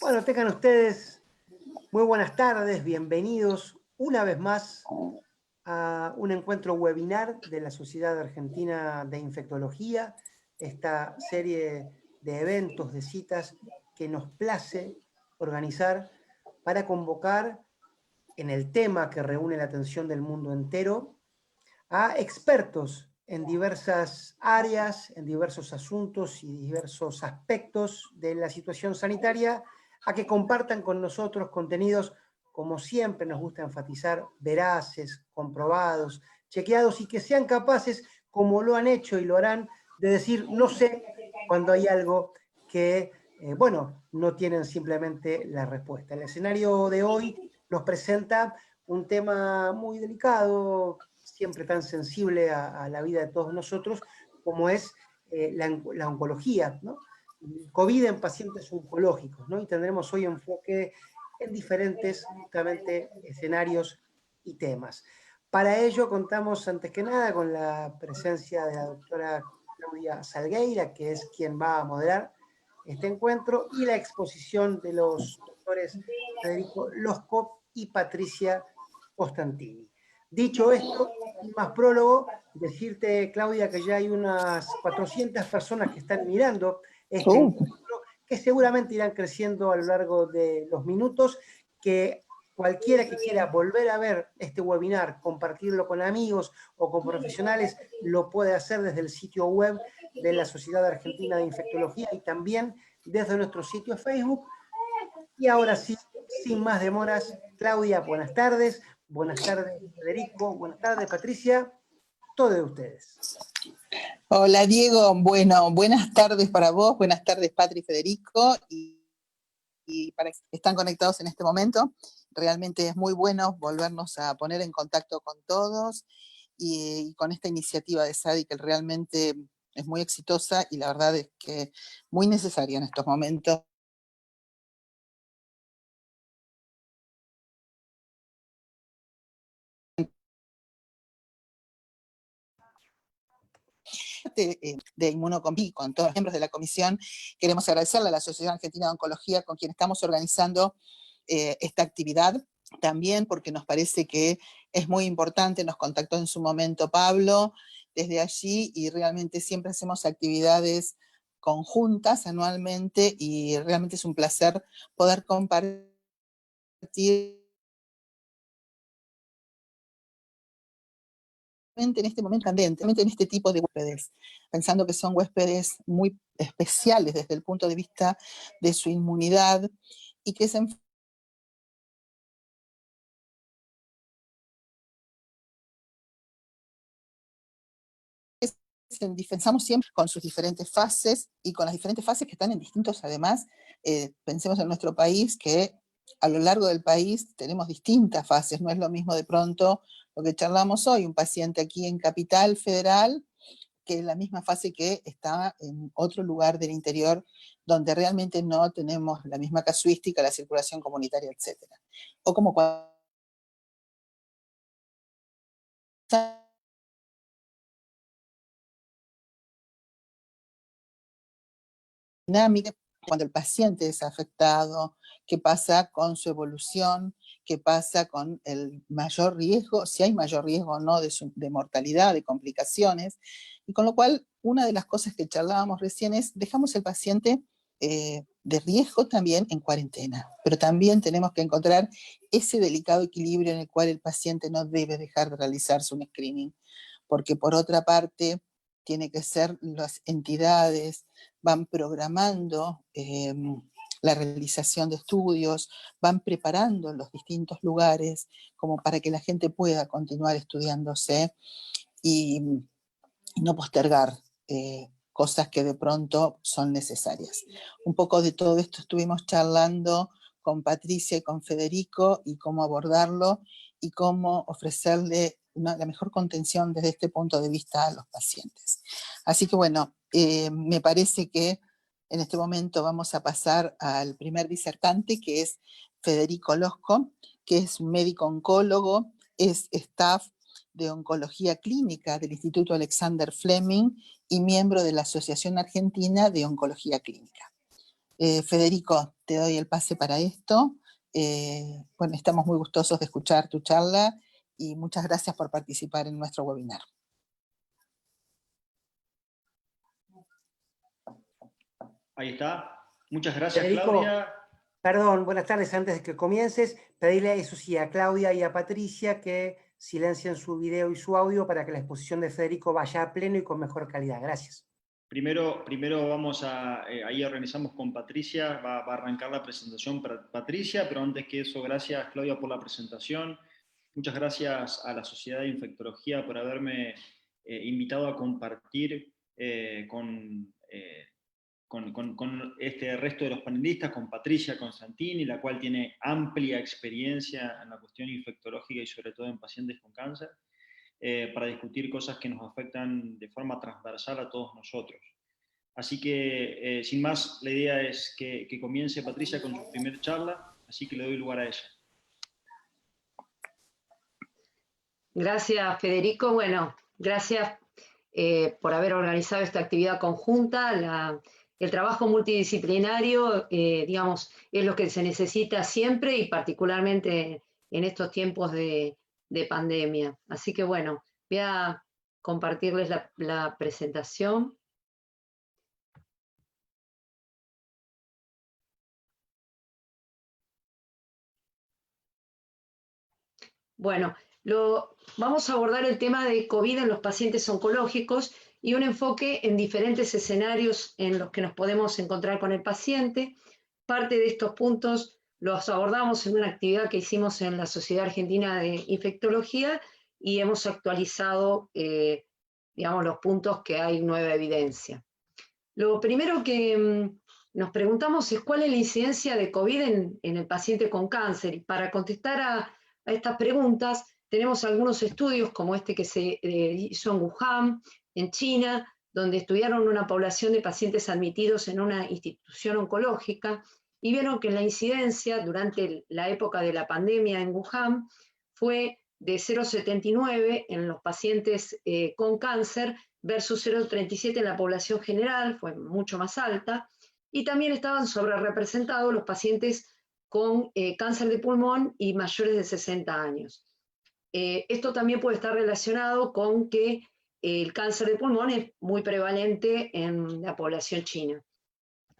Bueno, tengan ustedes muy buenas tardes, bienvenidos una vez más a un encuentro webinar de la Sociedad Argentina de Infectología, esta serie de eventos, de citas que nos place organizar para convocar en el tema que reúne la atención del mundo entero a expertos en diversas áreas, en diversos asuntos y diversos aspectos de la situación sanitaria, a que compartan con nosotros contenidos, como siempre nos gusta enfatizar, veraces, comprobados, chequeados y que sean capaces, como lo han hecho y lo harán, de decir no sé cuando hay algo que, bueno, no tienen simplemente la respuesta. El escenario de hoy nos presenta un tema muy delicado, siempre tan sensible a la vida de todos nosotros, como es la oncología, ¿no? COVID en pacientes oncológicos, ¿no? Y tendremos hoy enfoque en diferentes justamente escenarios y temas. Para ello contamos antes que nada con la presencia de la doctora Claudia Salgueira, que es quien va a moderar este encuentro, y la exposición de los doctores Federico Losco y Patricia Costantini. Dicho esto, sin más prólogo, decirte, Claudia, que ya hay unas 400 personas que están mirando este encuentro, que seguramente irán creciendo a lo largo de los minutos, que cualquiera que quiera volver a ver este webinar, compartirlo con amigos o con profesionales, lo puede hacer desde el sitio web de la Sociedad Argentina de Infectología y también desde nuestro sitio Facebook. Y ahora sí, sin más demoras, Claudia, buenas tardes. Buenas tardes, Federico. Buenas tardes, Patricia. Todo de ustedes. Hola, Diego. Bueno, buenas tardes para vos, buenas tardes, Patri y Federico, y para que están conectados en este momento. Realmente es muy bueno volvernos a poner en contacto con todos y con esta iniciativa de SADI que realmente es muy exitosa y la verdad es que muy necesaria en estos momentos. De Inmunocombi, con todos los miembros de la comisión, queremos agradecerle a la Sociedad Argentina de Oncología con quien estamos organizando esta actividad, también porque nos parece que es muy importante. Nos contactó en su momento Pablo desde allí y realmente siempre hacemos actividades conjuntas anualmente y realmente es un placer poder compartir en este momento candente, en este tipo de huéspedes, pensando que son huéspedes muy especiales desde el punto de vista de su inmunidad y que se pensamos siempre con sus diferentes fases y con las diferentes fases que están en distintos, además, pensemos en nuestro país que a lo largo del país tenemos distintas fases, no es lo mismo de pronto lo que charlamos hoy, un paciente aquí en Capital Federal, que es la misma fase que está en otro lugar del interior, donde realmente no tenemos la misma casuística, la circulación comunitaria, etc. O como cuando dinámica, cuando el paciente es afectado, qué pasa con su evolución, qué pasa con el mayor riesgo, si hay mayor riesgo o no de mortalidad, de complicaciones, y con lo cual una de las cosas que charlábamos recién es, dejamos el paciente de riesgo también en cuarentena, pero también tenemos que encontrar ese delicado equilibrio en el cual el paciente no debe dejar de realizarse un screening, porque por otra parte tiene que ser las entidades, van programando la realización de estudios, van preparando los distintos lugares como para que la gente pueda continuar estudiándose y no postergar cosas que de pronto son necesarias. Un poco de todo esto estuvimos charlando con Patricia y con Federico y cómo abordarlo y cómo ofrecerle la mejor contención desde este punto de vista a los pacientes. Así que bueno, me parece que en este momento vamos a pasar al primer disertante, que es Federico Losco, que es un médico oncólogo, es staff de Oncología Clínica del Instituto Alexander Fleming y miembro de la Asociación Argentina de Oncología Clínica. Federico, te doy el pase para esto. Bueno, estamos muy gustosos de escuchar tu charla y muchas gracias por participar en nuestro webinar. Ahí está. Muchas gracias, Federico, Claudia. Perdón, buenas tardes. Antes de que comiences, pedirle eso sí a Claudia y a Patricia que silencien su video y su audio para que la exposición de Federico vaya a pleno y con mejor calidad. Gracias. Primero vamos a, ahí organizamos con Patricia, va a arrancar la presentación para Patricia, pero antes que eso, gracias Claudia por la presentación. Muchas gracias a la Sociedad de Infectología por haberme invitado a compartir con este resto de los panelistas, con Patricia Constantini, la cual tiene amplia experiencia en la cuestión infectológica y sobre todo en pacientes con cáncer, para discutir cosas que nos afectan de forma transversal a todos nosotros. Así que, sin más, la idea es que comience Patricia con su primera charla, así que le doy lugar a ella. Gracias, Federico. Bueno, gracias por haber organizado esta actividad conjunta. El trabajo multidisciplinario, digamos, es lo que se necesita siempre y particularmente en estos tiempos de pandemia. Así que bueno, voy a compartirles la presentación. Bueno, vamos a abordar el tema de COVID en los pacientes oncológicos y un enfoque en diferentes escenarios en los que nos podemos encontrar con el paciente. Parte de estos puntos los abordamos en una actividad que hicimos en la Sociedad Argentina de Infectología y hemos actualizado, digamos, los puntos que hay nueva evidencia. Lo primero que nos preguntamos es cuál es la incidencia de COVID en el paciente con cáncer. Y para contestar a estas preguntas tenemos algunos estudios como este que se hizo en Wuhan, en China, donde estudiaron una población de pacientes admitidos en una institución oncológica y vieron que la incidencia durante la época de la pandemia en Wuhan fue de 0,79 en los pacientes con cáncer versus 0,37 en la población general, fue mucho más alta, y también estaban sobrerepresentados los pacientes con cáncer de pulmón y mayores de 60 años. Esto también puede estar relacionado con que el cáncer de pulmón es muy prevalente en la población china.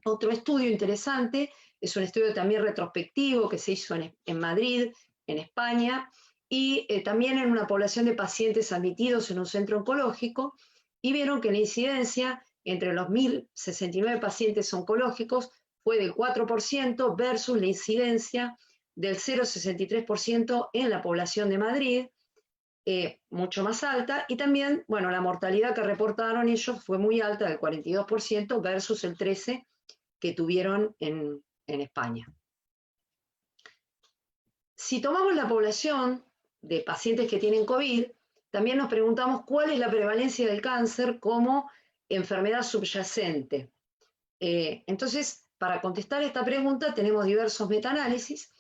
Otro estudio interesante es un estudio también retrospectivo que se hizo en Madrid, en España, y también en una población de pacientes admitidos en un centro oncológico, y vieron que la incidencia entre los 1.069 pacientes oncológicos fue del 4% versus la incidencia del 0,63% en la población de Madrid, mucho más alta, y también, bueno, la mortalidad que reportaron ellos fue muy alta, del 42% versus el 13% que tuvieron en España. Si tomamos la población de pacientes que tienen COVID, también nos preguntamos cuál es la prevalencia del cáncer como enfermedad subyacente. Entonces, para contestar esta pregunta tenemos diversos metaanálisis.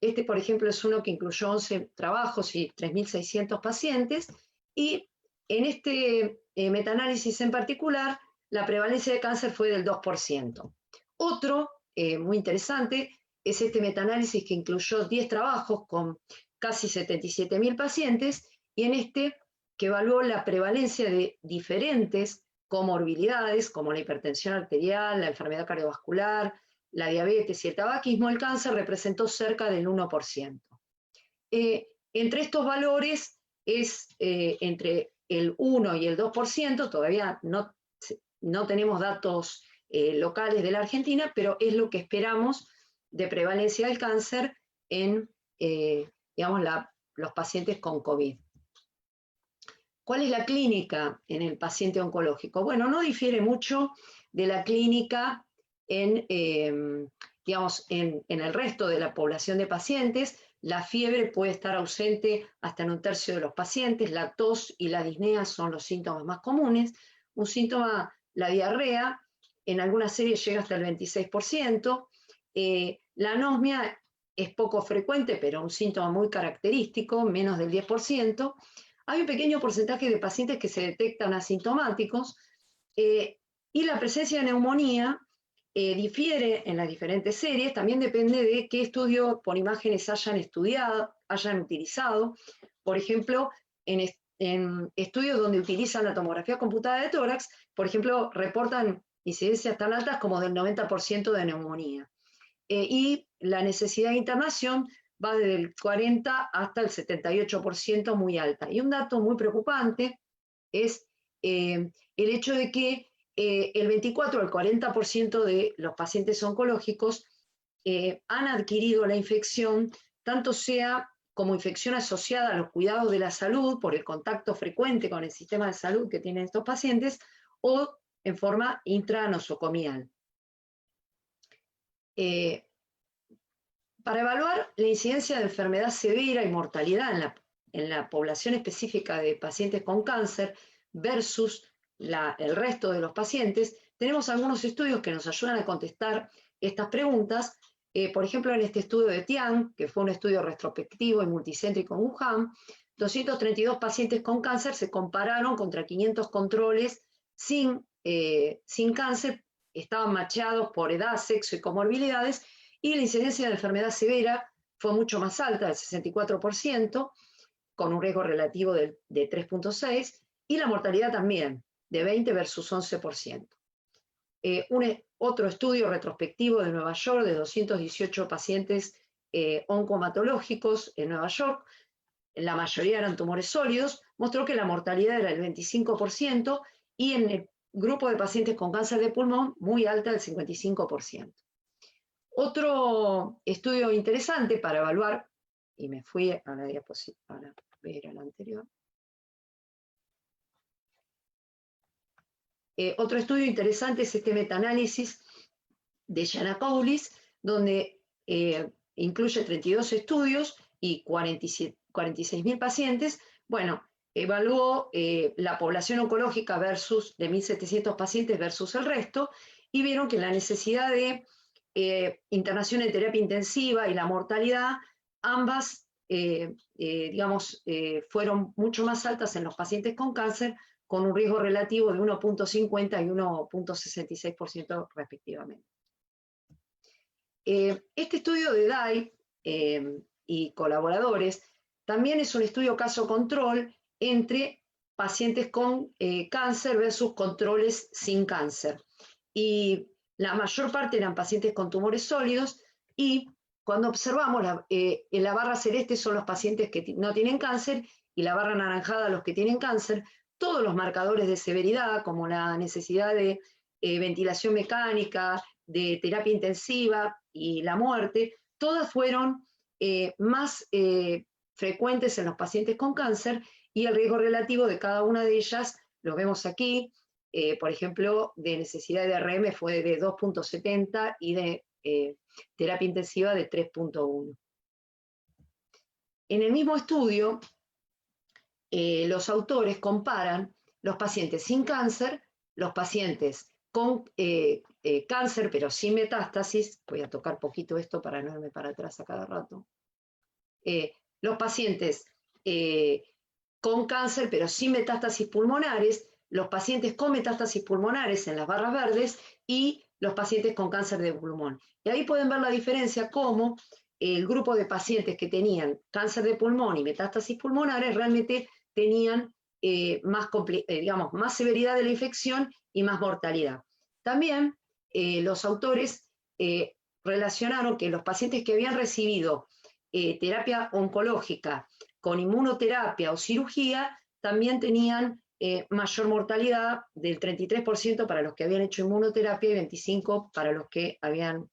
Este, por ejemplo, es uno que incluyó 11 trabajos y 3.600 pacientes, y en este metaanálisis en particular, la prevalencia de cáncer fue del 2%. Otro, muy interesante, es este metaanálisis que incluyó 10 trabajos con casi 77.000 pacientes, y en este que evaluó la prevalencia de diferentes comorbilidades, como la hipertensión arterial, la enfermedad cardiovascular, la diabetes y el tabaquismo, el cáncer representó cerca del 1%. Entre estos valores es entre el 1 y el 2%, todavía no tenemos datos locales de la Argentina, pero es lo que esperamos de prevalencia del cáncer en digamos, los pacientes con COVID. ¿Cuál es la clínica en el paciente oncológico? Bueno, no difiere mucho de la clínica digamos, en el resto de la población de pacientes. La fiebre puede estar ausente hasta en un tercio de los pacientes, la tos y la disnea son los síntomas más comunes. Un síntoma, la diarrea, en algunas series llega hasta el 26%. La anosmia es poco frecuente, pero un síntoma muy característico, menos del 10%. Hay un pequeño porcentaje de pacientes que se detectan asintomáticos, y la presencia de neumonía difiere en las diferentes series, también depende de qué estudio por imágenes hayan utilizado. Por ejemplo, en estudios donde utilizan la tomografía computada de tórax, por ejemplo, reportan incidencias tan altas como del 90% de neumonía. Y la necesidad de internación va desde el 40 hasta el 78%, muy alta. Y un dato muy preocupante es el hecho de que el 24 al 40% de los pacientes oncológicos han adquirido la infección, tanto sea como infección asociada a los cuidados de la salud por el contacto frecuente con el sistema de salud que tienen estos pacientes, o en forma intranosocomial. Para evaluar la incidencia de enfermedad severa y mortalidad en la población específica de pacientes con cáncer versus el resto de los pacientes, tenemos algunos estudios que nos ayudan a contestar estas preguntas. Por ejemplo, en este estudio de Tian, que fue un estudio retrospectivo y multicéntrico en Wuhan, 232 pacientes con cáncer se compararon contra 500 controles sin cáncer, estaban macheados por edad, sexo y comorbilidades, y la incidencia de enfermedad severa fue mucho más alta, del 64%, con un riesgo relativo de 3.6, y la mortalidad también, de 20 versus 11%. Otro estudio retrospectivo de Nueva York, de 218 pacientes oncomatológicos en Nueva York, la mayoría eran tumores sólidos, mostró que la mortalidad era del 25%, y en el grupo de pacientes con cáncer de pulmón, muy alta, del 55%. Otro estudio interesante para evaluar, y me fui a la diapositiva para ver a la anterior. Otro estudio interesante es este metaanálisis de Giannakoulis, donde incluye 32 estudios y 46.000 pacientes. Bueno, evaluó la población oncológica de 1.700 pacientes versus el resto, y vieron que la necesidad de internación en terapia intensiva y la mortalidad, ambas, fueron mucho más altas en los pacientes con cáncer, con un riesgo relativo de 1.50 y 1.66% respectivamente. Este estudio de Dai y colaboradores también es un estudio caso-control entre pacientes con cáncer versus controles sin cáncer. Y la mayor parte eran pacientes con tumores sólidos, y cuando observamos, en la barra celeste son los pacientes que no tienen cáncer, y la barra anaranjada los que tienen cáncer, todos los marcadores de severidad, como la necesidad de ventilación mecánica, de terapia intensiva y la muerte, todas fueron más frecuentes en los pacientes con cáncer, y el riesgo relativo de cada una de ellas lo vemos aquí. Por ejemplo, de necesidad de RM fue de 2.70 y de terapia intensiva de 3.1. En el mismo estudio, los autores comparan los pacientes sin cáncer, los pacientes con cáncer pero sin metástasis. Voy a tocar poquito esto para no irme para atrás a cada rato. Los pacientes con cáncer pero sin metástasis pulmonares, los pacientes con metástasis pulmonares en las barras verdes, y los pacientes con cáncer de pulmón. Y ahí pueden ver la diferencia, cómo el grupo de pacientes que tenían cáncer de pulmón y metástasis pulmonares realmente tenían más severidad de la infección y más mortalidad. También los autores relacionaron que los pacientes que habían recibido terapia oncológica con inmunoterapia o cirugía también tenían mayor mortalidad, del 33% para los que habían hecho inmunoterapia y 25% para los que habían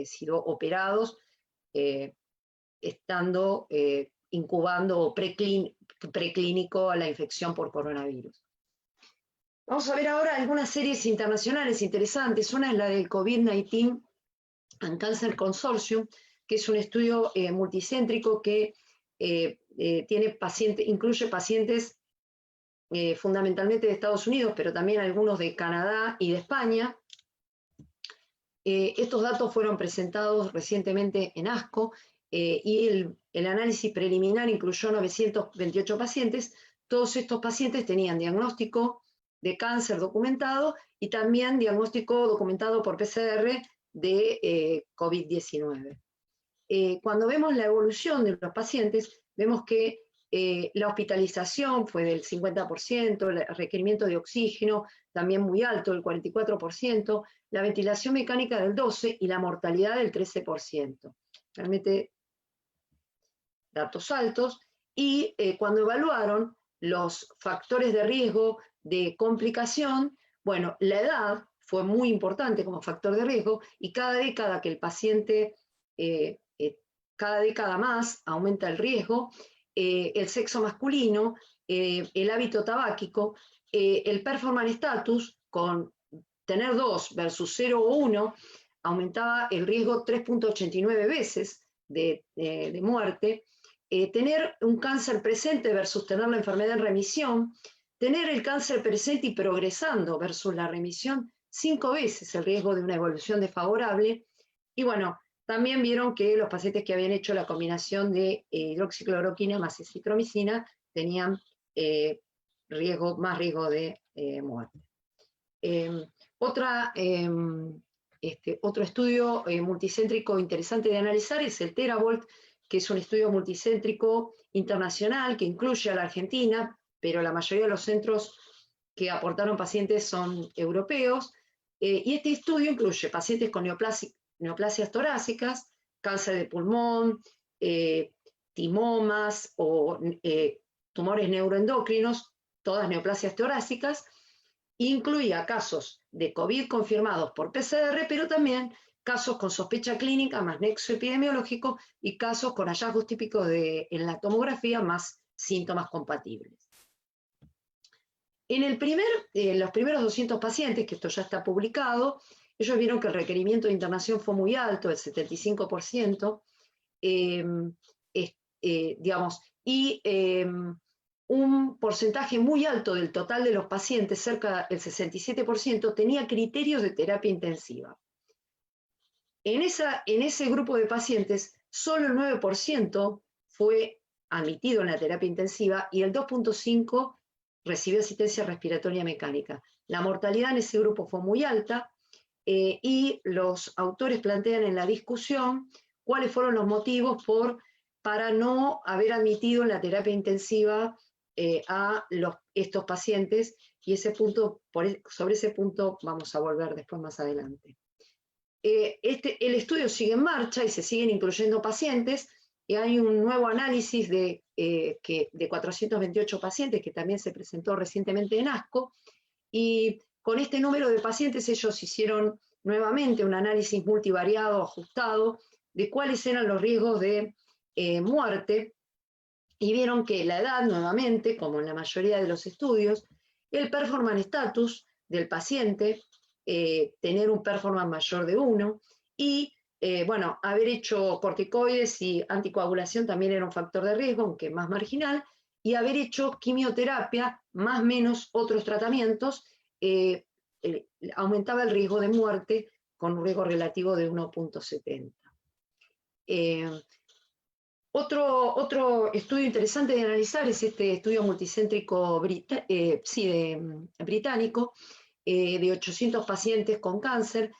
sido operados, estando incubando o preclínico a la infección por coronavirus. Vamos a ver ahora algunas series internacionales interesantes. Una es la del COVID-19 and Cancer Consortium, que es un estudio multicéntrico que incluye pacientes fundamentalmente de Estados Unidos, pero también algunos de Canadá y de España. Estos datos fueron presentados recientemente en ASCO, y el análisis preliminar incluyó 928 pacientes. Todos estos pacientes tenían diagnóstico de cáncer documentado y también diagnóstico documentado por PCR de COVID-19. Cuando vemos la evolución de los pacientes, vemos que la hospitalización fue del 50%, el requerimiento de oxígeno también muy alto, el 44%, la ventilación mecánica del 12% y la mortalidad del 13%. Realmente datos altos. Y cuando evaluaron los factores de riesgo de complicación, bueno, la edad fue muy importante como factor de riesgo, y cada década que el paciente, cada década más aumenta el riesgo, el sexo masculino, el hábito tabáquico, el performance status, con tener 2 versus 0 o 1, aumentaba el riesgo 3.89 veces de muerte, tener un cáncer presente versus tener la enfermedad en remisión, tener el cáncer presente y progresando versus la remisión, 5 veces el riesgo de una evolución desfavorable. Y bueno, también vieron que los pacientes que habían hecho la combinación de hidroxicloroquina más acitromicina tenían más riesgo de muerte. Otro estudio multicéntrico interesante de analizar es el TeraVolt, que es un estudio multicéntrico internacional que incluye a la Argentina, pero la mayoría de los centros que aportaron pacientes son europeos, y este estudio incluye pacientes con neoplasias torácicas, cáncer de pulmón, timomas o tumores neuroendocrinos, todas neoplasias torácicas. Incluía casos de COVID confirmados por PCR, pero también casos con sospecha clínica más nexo epidemiológico y casos con hallazgos típicos en la tomografía más síntomas compatibles. En los primeros 200 pacientes, que esto ya está publicado, ellos vieron que el requerimiento de internación fue muy alto, el 75%, un porcentaje muy alto del total de los pacientes, cerca del 67%, tenía criterios de terapia intensiva. En ese grupo de pacientes, solo el 9% fue admitido en la terapia intensiva y el 2.5% recibió asistencia respiratoria mecánica. La mortalidad en ese grupo fue muy alta, y los autores plantean en la discusión cuáles fueron los motivos para no haber admitido en la terapia intensiva a estos pacientes, y sobre ese punto vamos a volver después más adelante. El estudio sigue en marcha y se siguen incluyendo pacientes, y hay un nuevo análisis de 428 pacientes que también se presentó recientemente en ASCO, y con este número de pacientes ellos hicieron nuevamente un análisis multivariado ajustado de cuáles eran los riesgos de muerte, y vieron que la edad, nuevamente, como en la mayoría de los estudios, el performance status del paciente, tener un performance mayor de 1, y bueno, haber hecho corticoides y anticoagulación también era un factor de riesgo, aunque más marginal, y haber hecho quimioterapia más menos otros tratamientos aumentaba el riesgo de muerte con un riesgo relativo de 1.70. Otro estudio interesante de analizar es este estudio multicéntrico británico, de 800 pacientes con cáncer.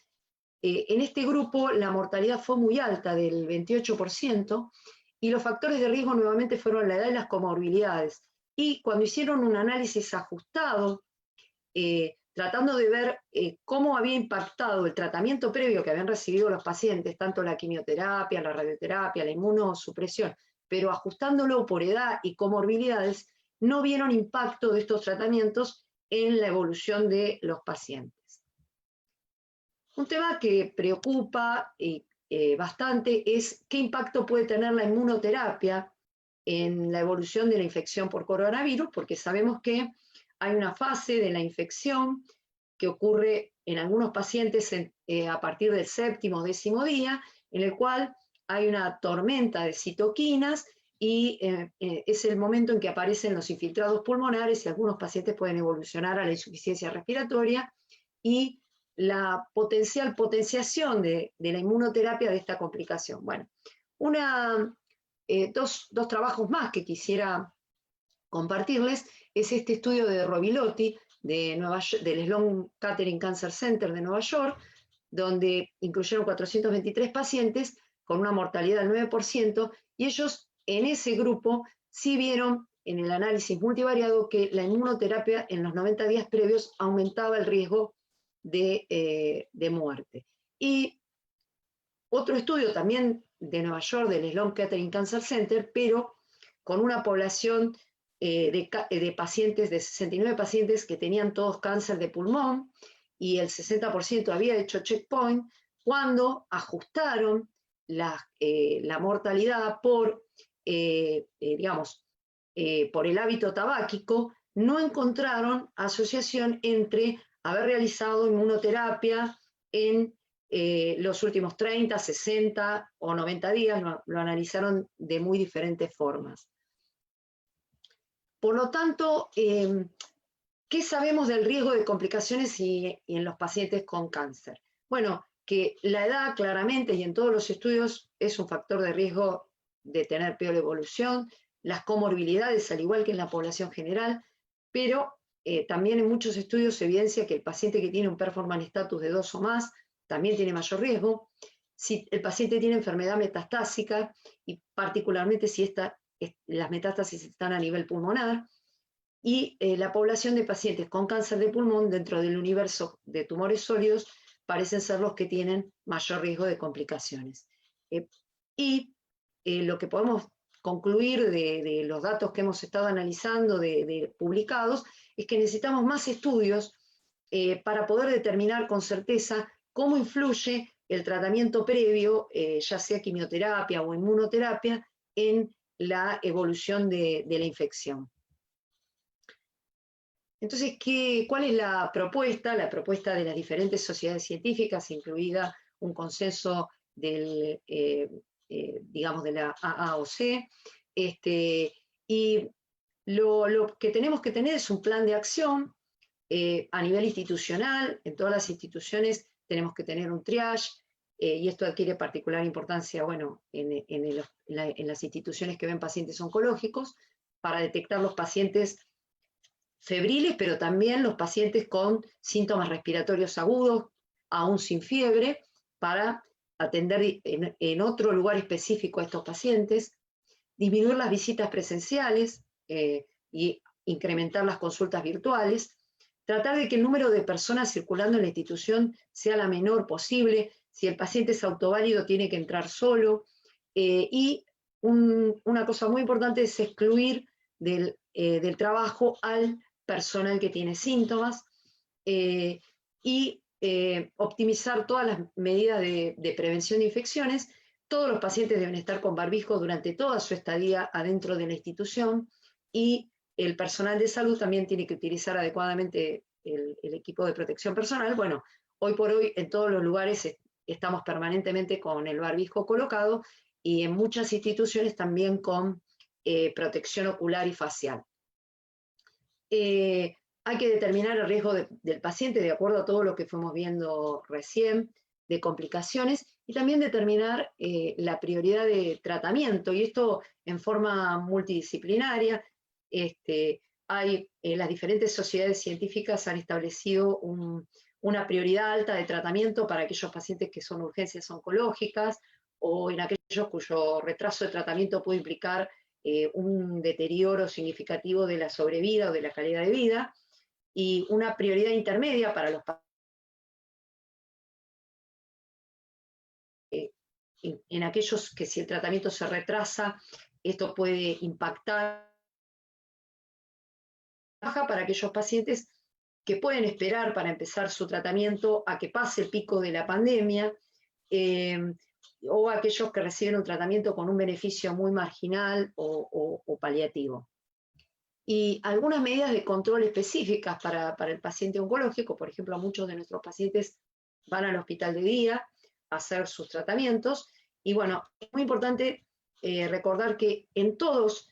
En este grupo la mortalidad fue muy alta, del 28%, y los factores de riesgo nuevamente fueron la edad y las comorbilidades. Y cuando hicieron un análisis ajustado, tratando de ver cómo había impactado el tratamiento previo que habían recibido los pacientes, tanto la quimioterapia, la radioterapia, la inmunosupresión, pero ajustándolo por edad y comorbilidades, no vieron impacto de estos tratamientos en la evolución de los pacientes. Un tema que preocupa bastante es qué impacto puede tener la inmunoterapia en la evolución de la infección por coronavirus, porque sabemos que hay una fase de la infección que ocurre en algunos pacientes a partir del 7º o 10º día, en el cual hay una tormenta de citoquinas, y es el momento en que aparecen los infiltrados pulmonares, y algunos pacientes pueden evolucionar a la insuficiencia respiratoria, y la potencial potenciación de la inmunoterapia de esta complicación. Bueno, dos trabajos más que quisiera compartirles es este estudio de Rovilotti, del Sloan Kettering Cancer Center de Nueva York, donde incluyeron 423 pacientes con una mortalidad del 9%, y ellos en ese grupo sí vieron en el análisis multivariado que la inmunoterapia en los 90 días previos aumentaba el riesgo de muerte. Y otro estudio también de Nueva York, del Sloan Kettering Cancer Center, pero con una población de pacientes, de 69 pacientes que tenían todos cáncer de pulmón, y el 60% había hecho checkpoint, cuando ajustaron la mortalidad por, por el hábito tabáquico, no encontraron asociación entre haber realizado inmunoterapia en los últimos 30, 60 o 90 días, lo analizaron de muy diferentes formas. Por lo tanto, ¿qué sabemos del riesgo de complicaciones y en los pacientes con cáncer? Bueno, que la edad claramente y en todos los estudios es un factor de riesgo de tener peor evolución, las comorbilidades al igual que en la población general, pero también en muchos estudios se evidencia que el paciente que tiene un performance status de 2 o más también tiene mayor riesgo. Si el paciente tiene enfermedad metastásica, y particularmente si las metástasis están a nivel pulmonar, y la población de pacientes con cáncer de pulmón dentro del universo de tumores sólidos parecen ser los que tienen mayor riesgo de complicaciones. Lo que podemos concluir de los datos que hemos estado analizando, publicados, es que necesitamos más estudios para poder determinar con certeza cómo influye el tratamiento previo, ya sea quimioterapia o inmunoterapia, en la evolución de la infección. Entonces, ¿cuál es la propuesta? La propuesta de las diferentes sociedades científicas, incluida un consenso de la AAOC, y lo que tenemos que tener es un plan de acción a nivel institucional. En todas las instituciones tenemos que tener un triage, y esto adquiere particular importancia, bueno, en las instituciones que ven pacientes oncológicos, para detectar los pacientes febriles, pero también los pacientes con síntomas respiratorios agudos, aún sin fiebre, para atender en otro lugar específico a estos pacientes, disminuir las visitas presenciales y incrementar las consultas virtuales, tratar de que el número de personas circulando en la institución sea la menor posible. Si el paciente es autoválido, tiene que entrar solo. Y una cosa muy importante es excluir del trabajo al personal que tiene síntomas, y optimizar todas las medidas de prevención de infecciones. Todos los pacientes deben estar con barbijo durante toda su estadía adentro de la institución, y el personal de salud también tiene que utilizar adecuadamente el equipo de protección personal. Bueno, hoy por hoy en todos los lugares estamos permanentemente con el barbijo colocado, y en muchas instituciones también con protección ocular y facial. Hay que determinar el riesgo del paciente de acuerdo a todo lo que fuimos viendo recién, de complicaciones, y también determinar la prioridad de tratamiento, y esto en forma multidisciplinaria. Las diferentes sociedades científicas han establecido una prioridad alta de tratamiento para aquellos pacientes que son urgencias oncológicas, o en aquellos cuyo retraso de tratamiento puede implicar un deterioro significativo de la sobrevida o de la calidad de vida, y una prioridad intermedia para los pacientes en aquellos que, si el tratamiento se retrasa, esto puede impactar, para aquellos pacientes que pueden esperar para empezar su tratamiento a que pase el pico de la pandemia, o aquellos que reciben un tratamiento con un beneficio muy marginal o paliativo. Y algunas medidas de control específicas para el paciente oncológico. Por ejemplo, muchos de nuestros pacientes van al hospital de día a hacer sus tratamientos, y bueno, es muy importante recordar que en todos,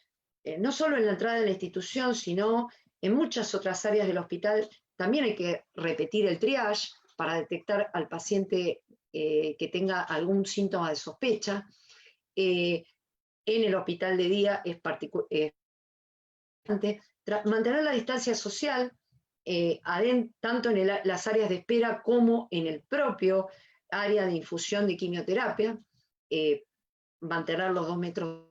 no solo en la entrada de la institución, sino en muchas otras áreas del hospital, también hay que repetir el triage para detectar al paciente que tenga algún síntoma de sospecha. En el hospital de día es importante mantener la distancia social, tanto en las áreas de espera como en el propio área de infusión de quimioterapia, mantener los 2 metros.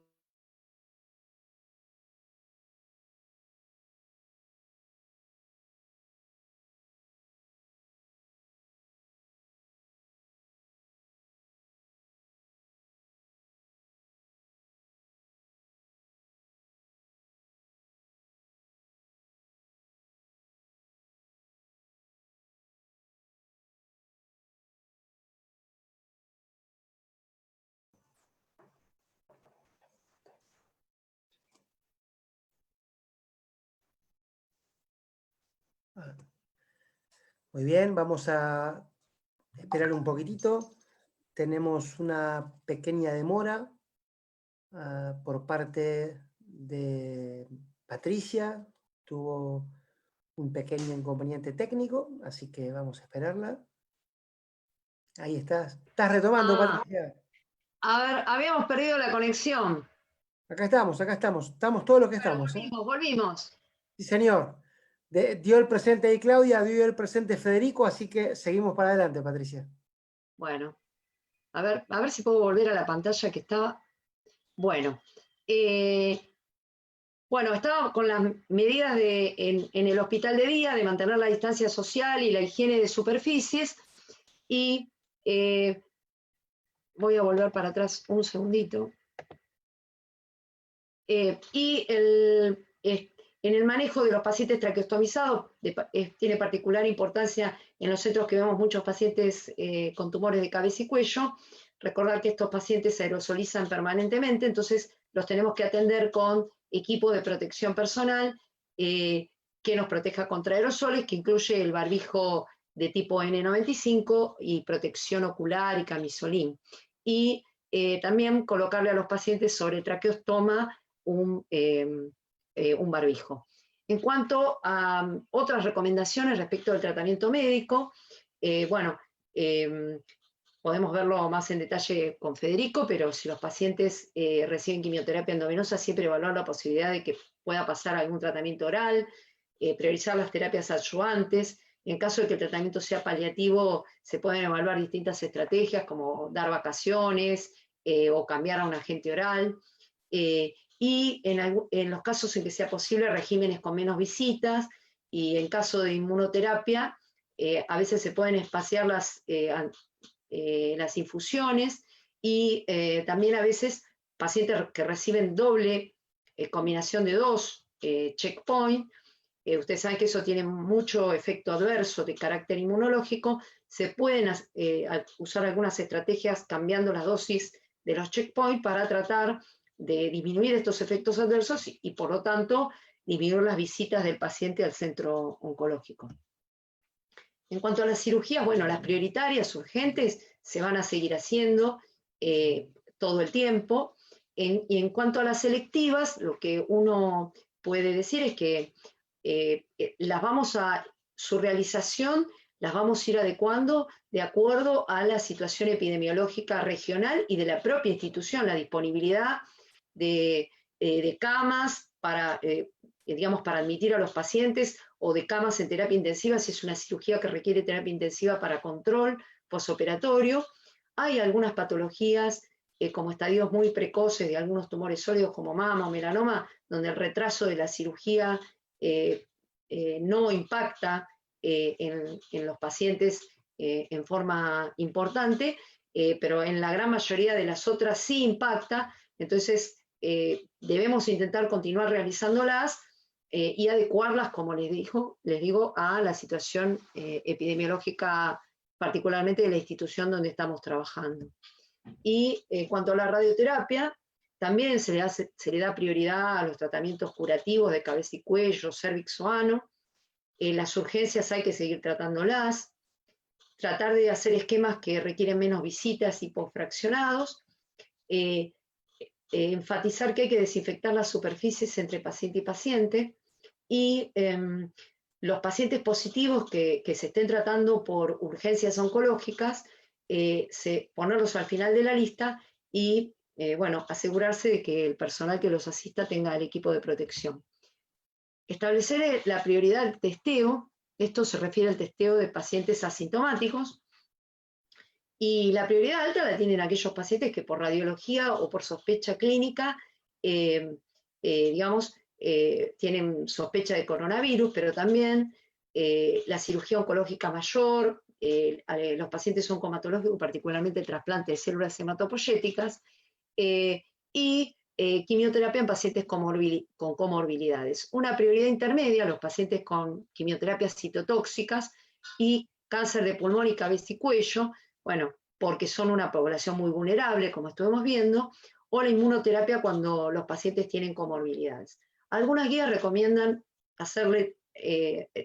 Muy bien, vamos a esperar un poquitito. Tenemos una pequeña demora por parte de Patricia. Tuvo un pequeño inconveniente técnico, así que vamos a esperarla. Ahí estás. Estás retomando, Patricia. A ver, habíamos perdido la conexión. Acá estamos, acá estamos. Estamos todos los que estamos. Volvimos. Sí, señor. Dio el presente ahí Claudia, dio el presente Federico, así que seguimos para adelante, Patricia. Bueno, a ver si puedo volver a la pantalla que estaba. Bueno, estaba con las medidas en el hospital de día de mantener la distancia social y la higiene de superficies. Y voy a volver para atrás un segundito. En el manejo de los pacientes traqueostomizados tiene particular importancia en los centros que vemos muchos pacientes con tumores de cabeza y cuello. Recordar que estos pacientes se aerosolizan permanentemente, entonces los tenemos que atender con equipo de protección personal que nos proteja contra aerosoles, que incluye el barbijo de tipo N95 y protección ocular y camisolín. Y también colocarle a los pacientes sobre el traqueostoma un barbijo. En cuanto a otras recomendaciones respecto al tratamiento médico, podemos verlo más en detalle con Federico, pero si los pacientes reciben quimioterapia endovenosa, siempre evaluar la posibilidad de que pueda pasar algún tratamiento oral, priorizar las terapias adyuvantes. En caso de que el tratamiento sea paliativo, se pueden evaluar distintas estrategias como dar vacaciones o cambiar a un agente oral. Y en los casos en que sea posible, regímenes con menos visitas, y en caso de inmunoterapia, a veces se pueden espaciar las infusiones, y también a veces pacientes que reciben doble combinación de 2 checkpoint. Ustedes saben que eso tiene mucho efecto adverso de carácter inmunológico. Se pueden usar algunas estrategias cambiando las dosis de los checkpoints para tratar de disminuir estos efectos adversos y por lo tanto disminuir las visitas del paciente al centro oncológico. En cuanto a las cirugías, las prioritarias, urgentes, se van a seguir haciendo todo el tiempo. Y en cuanto a las selectivas, lo que uno puede decir es que su realización las vamos a ir adecuando de acuerdo a la situación epidemiológica regional y de la propia institución, la disponibilidad de camas para admitir a los pacientes, o de camas en terapia intensiva si es una cirugía que requiere terapia intensiva para control posoperatorio. Hay algunas patologías como estadios muy precoces de algunos tumores sólidos como mama o melanoma, donde el retraso de la cirugía no impacta en los pacientes en forma importante, pero en la gran mayoría de las otras sí impacta. Entonces debemos intentar continuar realizándolas y adecuarlas, como les digo, a la situación epidemiológica, particularmente de la institución donde estamos trabajando. Y en cuanto a la radioterapia, también se le da prioridad a los tratamientos curativos de cabeza y cuello, cérvix o ano. Las urgencias hay que seguir tratándolas, tratar de hacer esquemas que requieren menos visitas y posfraccionados, enfatizar que hay que desinfectar las superficies entre paciente y paciente, y los pacientes positivos que se estén tratando por urgencias oncológicas, ponerlos al final de la lista y asegurarse de que el personal que los asista tenga el equipo de protección. Establecer la prioridad del testeo Esto se refiere al testeo de pacientes asintomáticos. Y la prioridad alta la tienen aquellos pacientes que por radiología o por sospecha clínica, digamos, tienen sospecha de coronavirus, pero también la cirugía oncológica mayor, los pacientes oncomatológicos, particularmente el trasplante de células hematopoyéticas, y quimioterapia en pacientes con comorbilidades. Una prioridad intermedia, los pacientes con quimioterapias citotóxicas y cáncer de pulmón y cabeza y cuello, bueno, porque son una población muy vulnerable, como estuvimos viendo, o la inmunoterapia cuando los pacientes tienen comorbilidades. Algunas guías recomiendan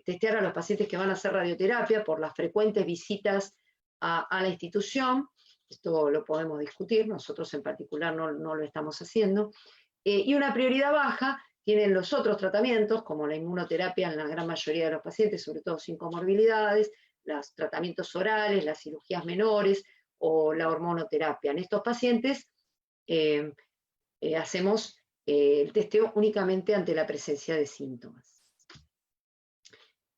testear a los pacientes que van a hacer radioterapia por las frecuentes visitas a la institución. Esto lo podemos discutir, nosotros en particular no lo estamos haciendo. Y una prioridad baja tienen los otros tratamientos, como la inmunoterapia en la gran mayoría de los pacientes, sobre todo sin comorbilidades, los tratamientos orales, las cirugías menores o la hormonoterapia. En estos pacientes hacemos el testeo únicamente ante la presencia de síntomas.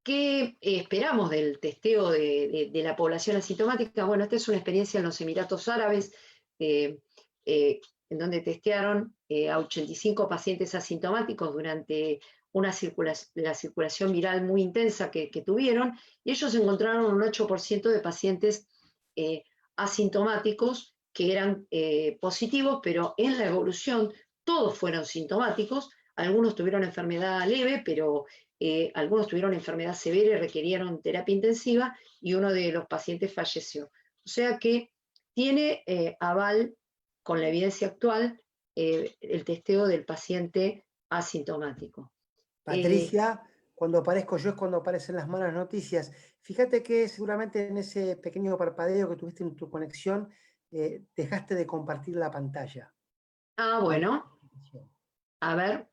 ¿Qué esperamos del testeo de la población asintomática? Bueno, esta es una experiencia en los Emiratos Árabes, en donde testearon a 85 pacientes asintomáticos durante la circulación viral muy intensa que tuvieron, y ellos encontraron un 8% de pacientes asintomáticos que eran positivos, pero en la evolución todos fueron sintomáticos. Algunos tuvieron enfermedad leve, pero algunos tuvieron enfermedad severa y requirieron terapia intensiva, y uno de los pacientes falleció. O sea que tiene aval con la evidencia actual el testeo del paciente asintomático. Patricia, cuando aparezco yo es cuando aparecen las malas noticias. Fíjate que seguramente en ese pequeño parpadeo que tuviste en tu conexión, dejaste de compartir la pantalla. Ah, bueno. A ver.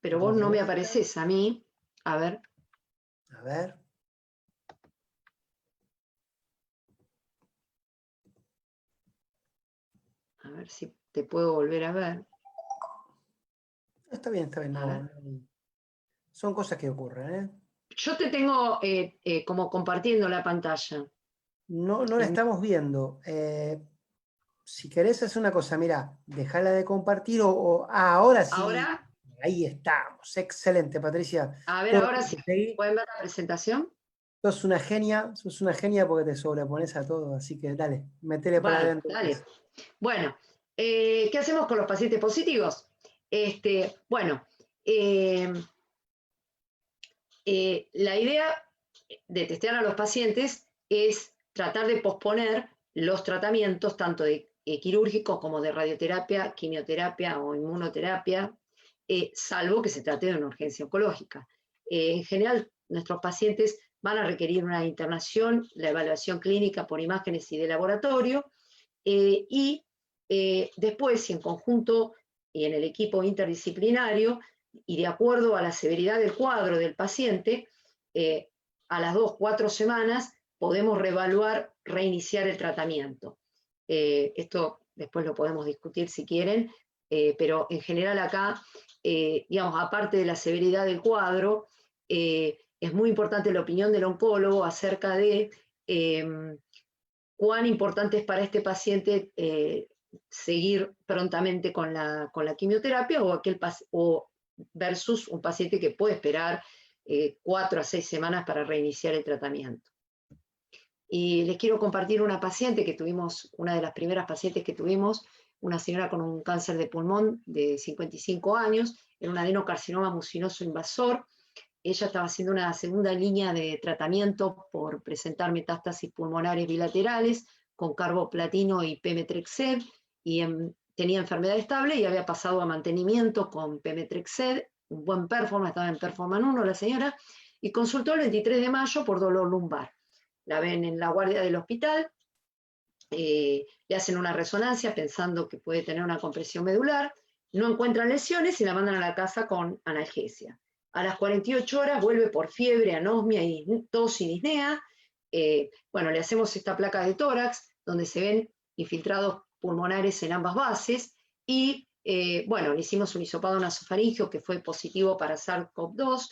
Pero vos no me apareces a mí. A ver. A ver. A ver si te puedo volver a ver. Está bien, no. Son cosas que ocurren, ¿eh? Yo te tengo como compartiendo la pantalla. No la estamos viendo. Si querés hacer una cosa, mira, déjala de compartir ahora sí. ¿Ahora? Ahí estamos. Excelente, Patricia. A ver, ahora sí. ¿Pueden ver la presentación? Sos una genia porque te sobrepones a todo, así que dale, metele para adentro. Dale. Bueno, ¿qué hacemos con los pacientes positivos? Bueno, la idea de testear a los pacientes es tratar de posponer los tratamientos tanto de quirúrgicos como de radioterapia, quimioterapia o inmunoterapia, salvo que se trate de una urgencia oncológica. En general, nuestros pacientes van a requerir una internación, la evaluación clínica por imágenes y de laboratorio, y después, si en conjunto y en el equipo interdisciplinario, y de acuerdo a la severidad del cuadro del paciente, a las 2-4 semanas podemos reevaluar, reiniciar el tratamiento. Esto después lo podemos discutir si quieren, pero en general acá, digamos, aparte de la severidad del cuadro, es muy importante la opinión del oncólogo acerca de cuán importante es para este paciente seguir prontamente con la quimioterapia o versus un paciente que puede esperar 4 a 6 semanas para reiniciar el tratamiento. Y les quiero compartir una paciente que tuvimos, una de las primeras pacientes que tuvimos, una señora con un cáncer de pulmón de 55 años, era un adenocarcinoma mucinoso invasor. Ella estaba haciendo una segunda línea de tratamiento por presentar metástasis pulmonares bilaterales con carboplatino y pemetrexed, y tenía enfermedad estable y había pasado a mantenimiento con pemetrexed, un buen performance, estaba en performance 1 la señora, y consultó el 23 de mayo por dolor lumbar. La ven en la guardia del hospital, le hacen una resonancia pensando que puede tener una compresión medular, no encuentran lesiones y la mandan a la casa con analgesia. A las 48 horas vuelve por fiebre, anosmia, y tos y disnea. Bueno, le hacemos esta placa de tórax, donde se ven infiltrados pulmonares en ambas bases, y bueno, le hicimos un hisopado nasofaringeo que fue positivo para SARS-CoV-2,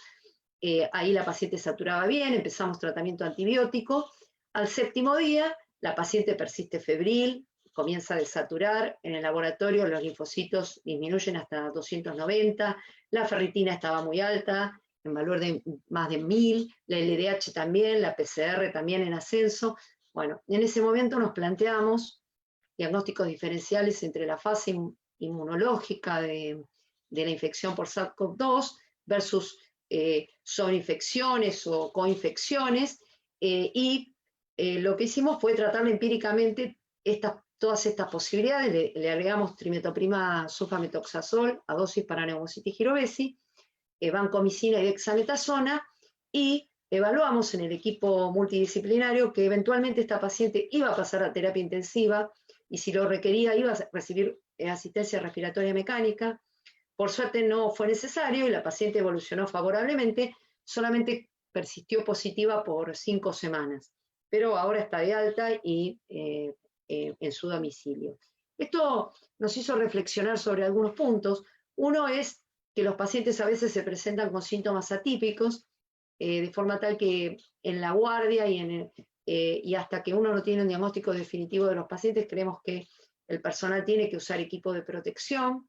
ahí la paciente saturaba bien, empezamos tratamiento antibiótico. Al 7º día, la paciente persiste febril, comienza a desaturar, en el laboratorio los linfocitos disminuyen hasta 290, la ferritina estaba muy alta, en valor de más de 1000, la LDH también, la PCR también en ascenso. Bueno, en ese momento nos planteamos diagnósticos diferenciales entre la fase inmunológica de la infección por SARS-CoV-2 versus sobreinfecciones o coinfecciones, y lo que hicimos fue tratar empíricamente todas estas posibilidades. Le agregamos trimetoprima sulfametoxazol a dosis para neumocitis girovesi, vancomicina y dexametasona, y evaluamos en el equipo multidisciplinario que eventualmente esta paciente iba a pasar a terapia intensiva y si lo requería iba a recibir asistencia respiratoria mecánica. Por suerte no fue necesario y la paciente evolucionó favorablemente, solamente persistió positiva por 5 semanas, pero ahora está de alta y en su domicilio. Esto nos hizo reflexionar sobre algunos puntos. Uno es que los pacientes a veces se presentan con síntomas atípicos, de forma tal que en la guardia y hasta que uno no tiene un diagnóstico definitivo de los pacientes, creemos que el personal tiene que usar equipo de protección.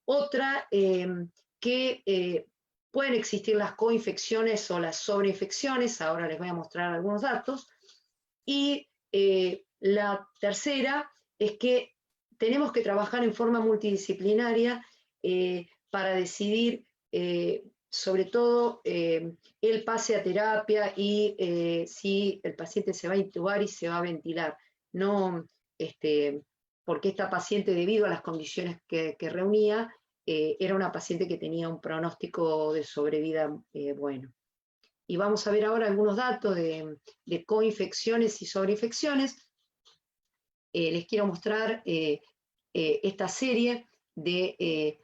Otra, que pueden existir las coinfecciones o las sobreinfecciones, ahora les voy a mostrar algunos datos. Y la tercera es que tenemos que trabajar en forma multidisciplinaria para decidir, sobre todo, el pase a terapia y si el paciente se va a intubar y se va a ventilar. No, porque esta paciente, debido a las condiciones que reunía, era una paciente que tenía un pronóstico de sobrevida bueno. Y vamos a ver ahora algunos datos de coinfecciones y sobreinfecciones. Les quiero mostrar esta serie de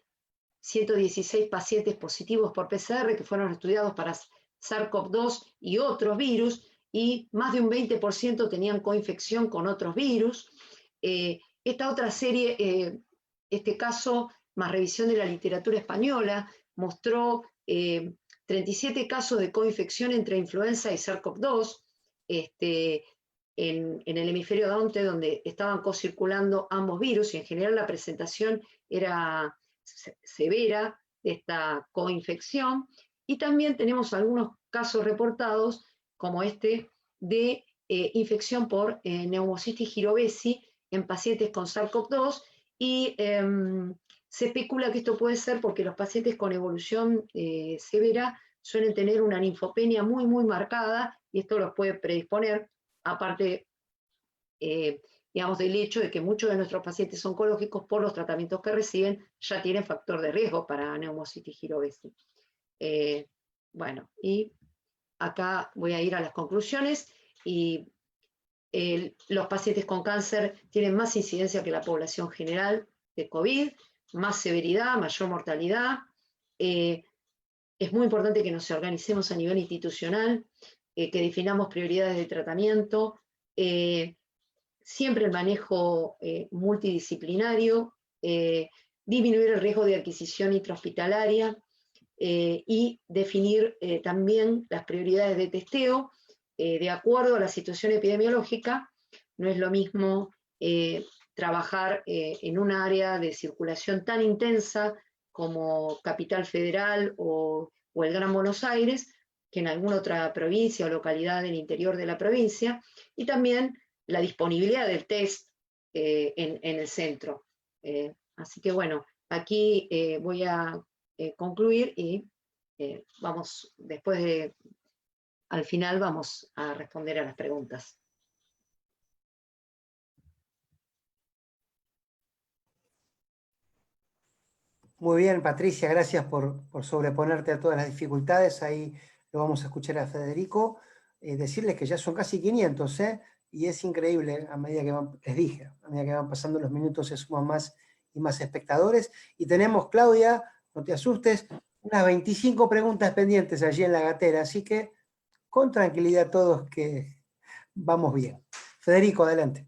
116 pacientes positivos por PCR que fueron estudiados para SARS-CoV-2 y otros virus, y más de un 20% tenían coinfección con otros virus. Esta otra serie, este caso, más revisión de la literatura española, mostró 37 casos de coinfección entre influenza y SARS-CoV-2 en el hemisferio norte, donde estaban co-circulando ambos virus, y en general la presentación era severa de esta coinfección. Y también tenemos algunos casos reportados, como este, de infección por neumocitis girovesi en pacientes con SARS-CoV-2, y se especula que esto puede ser porque los pacientes con evolución severa suelen tener una linfopenia muy, muy marcada, y esto los puede predisponer, aparte, digamos, del hecho de que muchos de nuestros pacientes oncológicos, por los tratamientos que reciben, ya tienen factor de riesgo para neumocitis girovesi. Bueno, y acá voy a ir a las conclusiones. Y los pacientes con cáncer tienen más incidencia que la población general de COVID, más severidad, mayor mortalidad. Es muy importante que nos organicemos a nivel institucional, que definamos prioridades de tratamiento, siempre el manejo multidisciplinario, disminuir el riesgo de adquisición intrahospitalaria, y definir también las prioridades de testeo de acuerdo a la situación epidemiológica. No es lo mismo trabajar en un área de circulación tan intensa como Capital Federal o el Gran Buenos Aires, que en alguna otra provincia o localidad del interior de la provincia, y también la disponibilidad del test en el centro. Así que bueno, aquí voy a concluir y vamos, al final vamos a responder a las preguntas. Muy bien, Patricia, gracias por sobreponerte a todas las dificultades. Ahí lo vamos a escuchar a Federico. Decirles que ya son casi 500, y es increíble, a medida que van, les dije, a medida que van pasando los minutos se suman más y más espectadores. Y tenemos, Claudia, no te asustes, unas 25 preguntas pendientes allí en la gatera, así que con tranquilidad todos que vamos bien. Federico, adelante.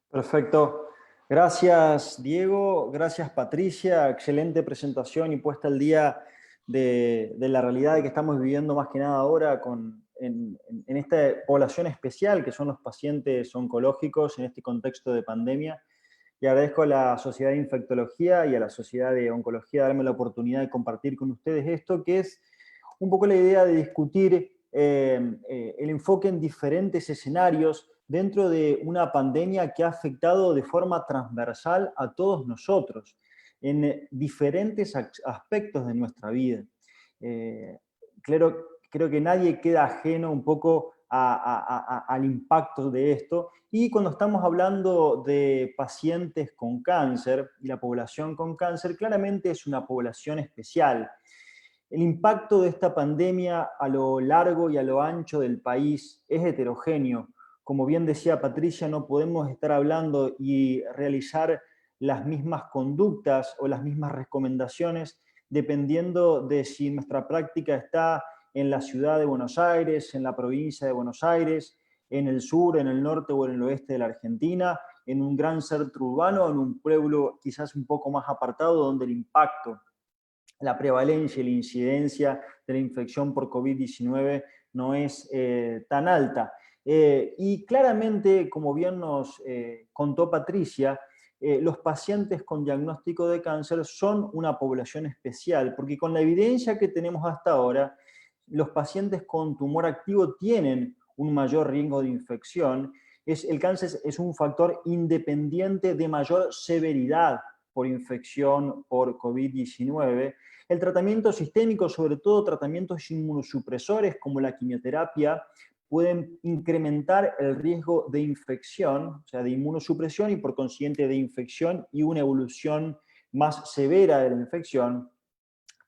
Perfecto. Gracias, Diego. Gracias, Patricia. Excelente presentación y puesta al día de la realidad que estamos viviendo más que nada ahora en esta población especial que son los pacientes oncológicos en este contexto de pandemia. Y agradezco a la Sociedad de Infectología y a la Sociedad de Oncología darme la oportunidad de compartir con ustedes esto, que es un poco la idea de discutir el enfoque en diferentes escenarios dentro de una pandemia que ha afectado de forma transversal a todos nosotros, en diferentes aspectos de nuestra vida. Creo que nadie queda ajeno un poco al impacto de esto, y cuando estamos hablando de pacientes con cáncer y la población con cáncer, claramente es una población especial. El impacto de esta pandemia a lo largo y a lo ancho del país es heterogéneo. Como bien decía Patricia, no podemos estar hablando y realizar las mismas conductas o las mismas recomendaciones dependiendo de si nuestra práctica está en la ciudad de Buenos Aires, en la provincia de Buenos Aires, en el sur, en el norte o en el oeste de la Argentina, en un gran centro urbano, en un pueblo quizás un poco más apartado donde el impacto, la prevalencia y la incidencia de la infección por COVID-19 no es tan alta. Y claramente, como bien nos contó Patricia, los pacientes con diagnóstico de cáncer son una población especial, porque con la evidencia que tenemos hasta ahora, los pacientes con tumor activo tienen un mayor riesgo de infección. El cáncer es un factor independiente de mayor severidad por infección por COVID-19. El tratamiento sistémico, sobre todo tratamientos inmunosupresores como la quimioterapia, pueden incrementar el riesgo de infección, o sea, de inmunosupresión y por consiguiente de infección y una evolución más severa de la infección.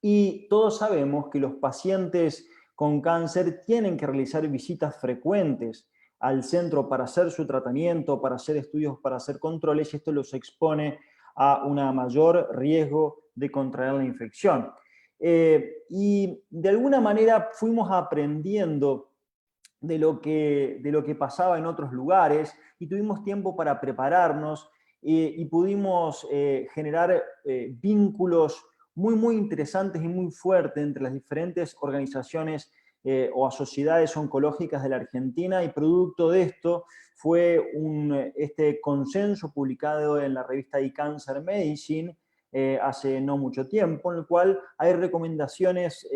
Y todos sabemos que los pacientes con cáncer tienen que realizar visitas frecuentes al centro para hacer su tratamiento, para hacer estudios, para hacer controles, y esto los expone a un mayor riesgo de contraer la infección. Y de alguna manera fuimos aprendiendo de lo que pasaba en otros lugares y tuvimos tiempo para prepararnos y pudimos generar vínculos muy interesantes y muy fuertes entre las diferentes organizaciones o a sociedades oncológicas de la Argentina, y producto de esto fue este consenso publicado en la revista eCancer Medicine hace no mucho tiempo, en el cual hay recomendaciones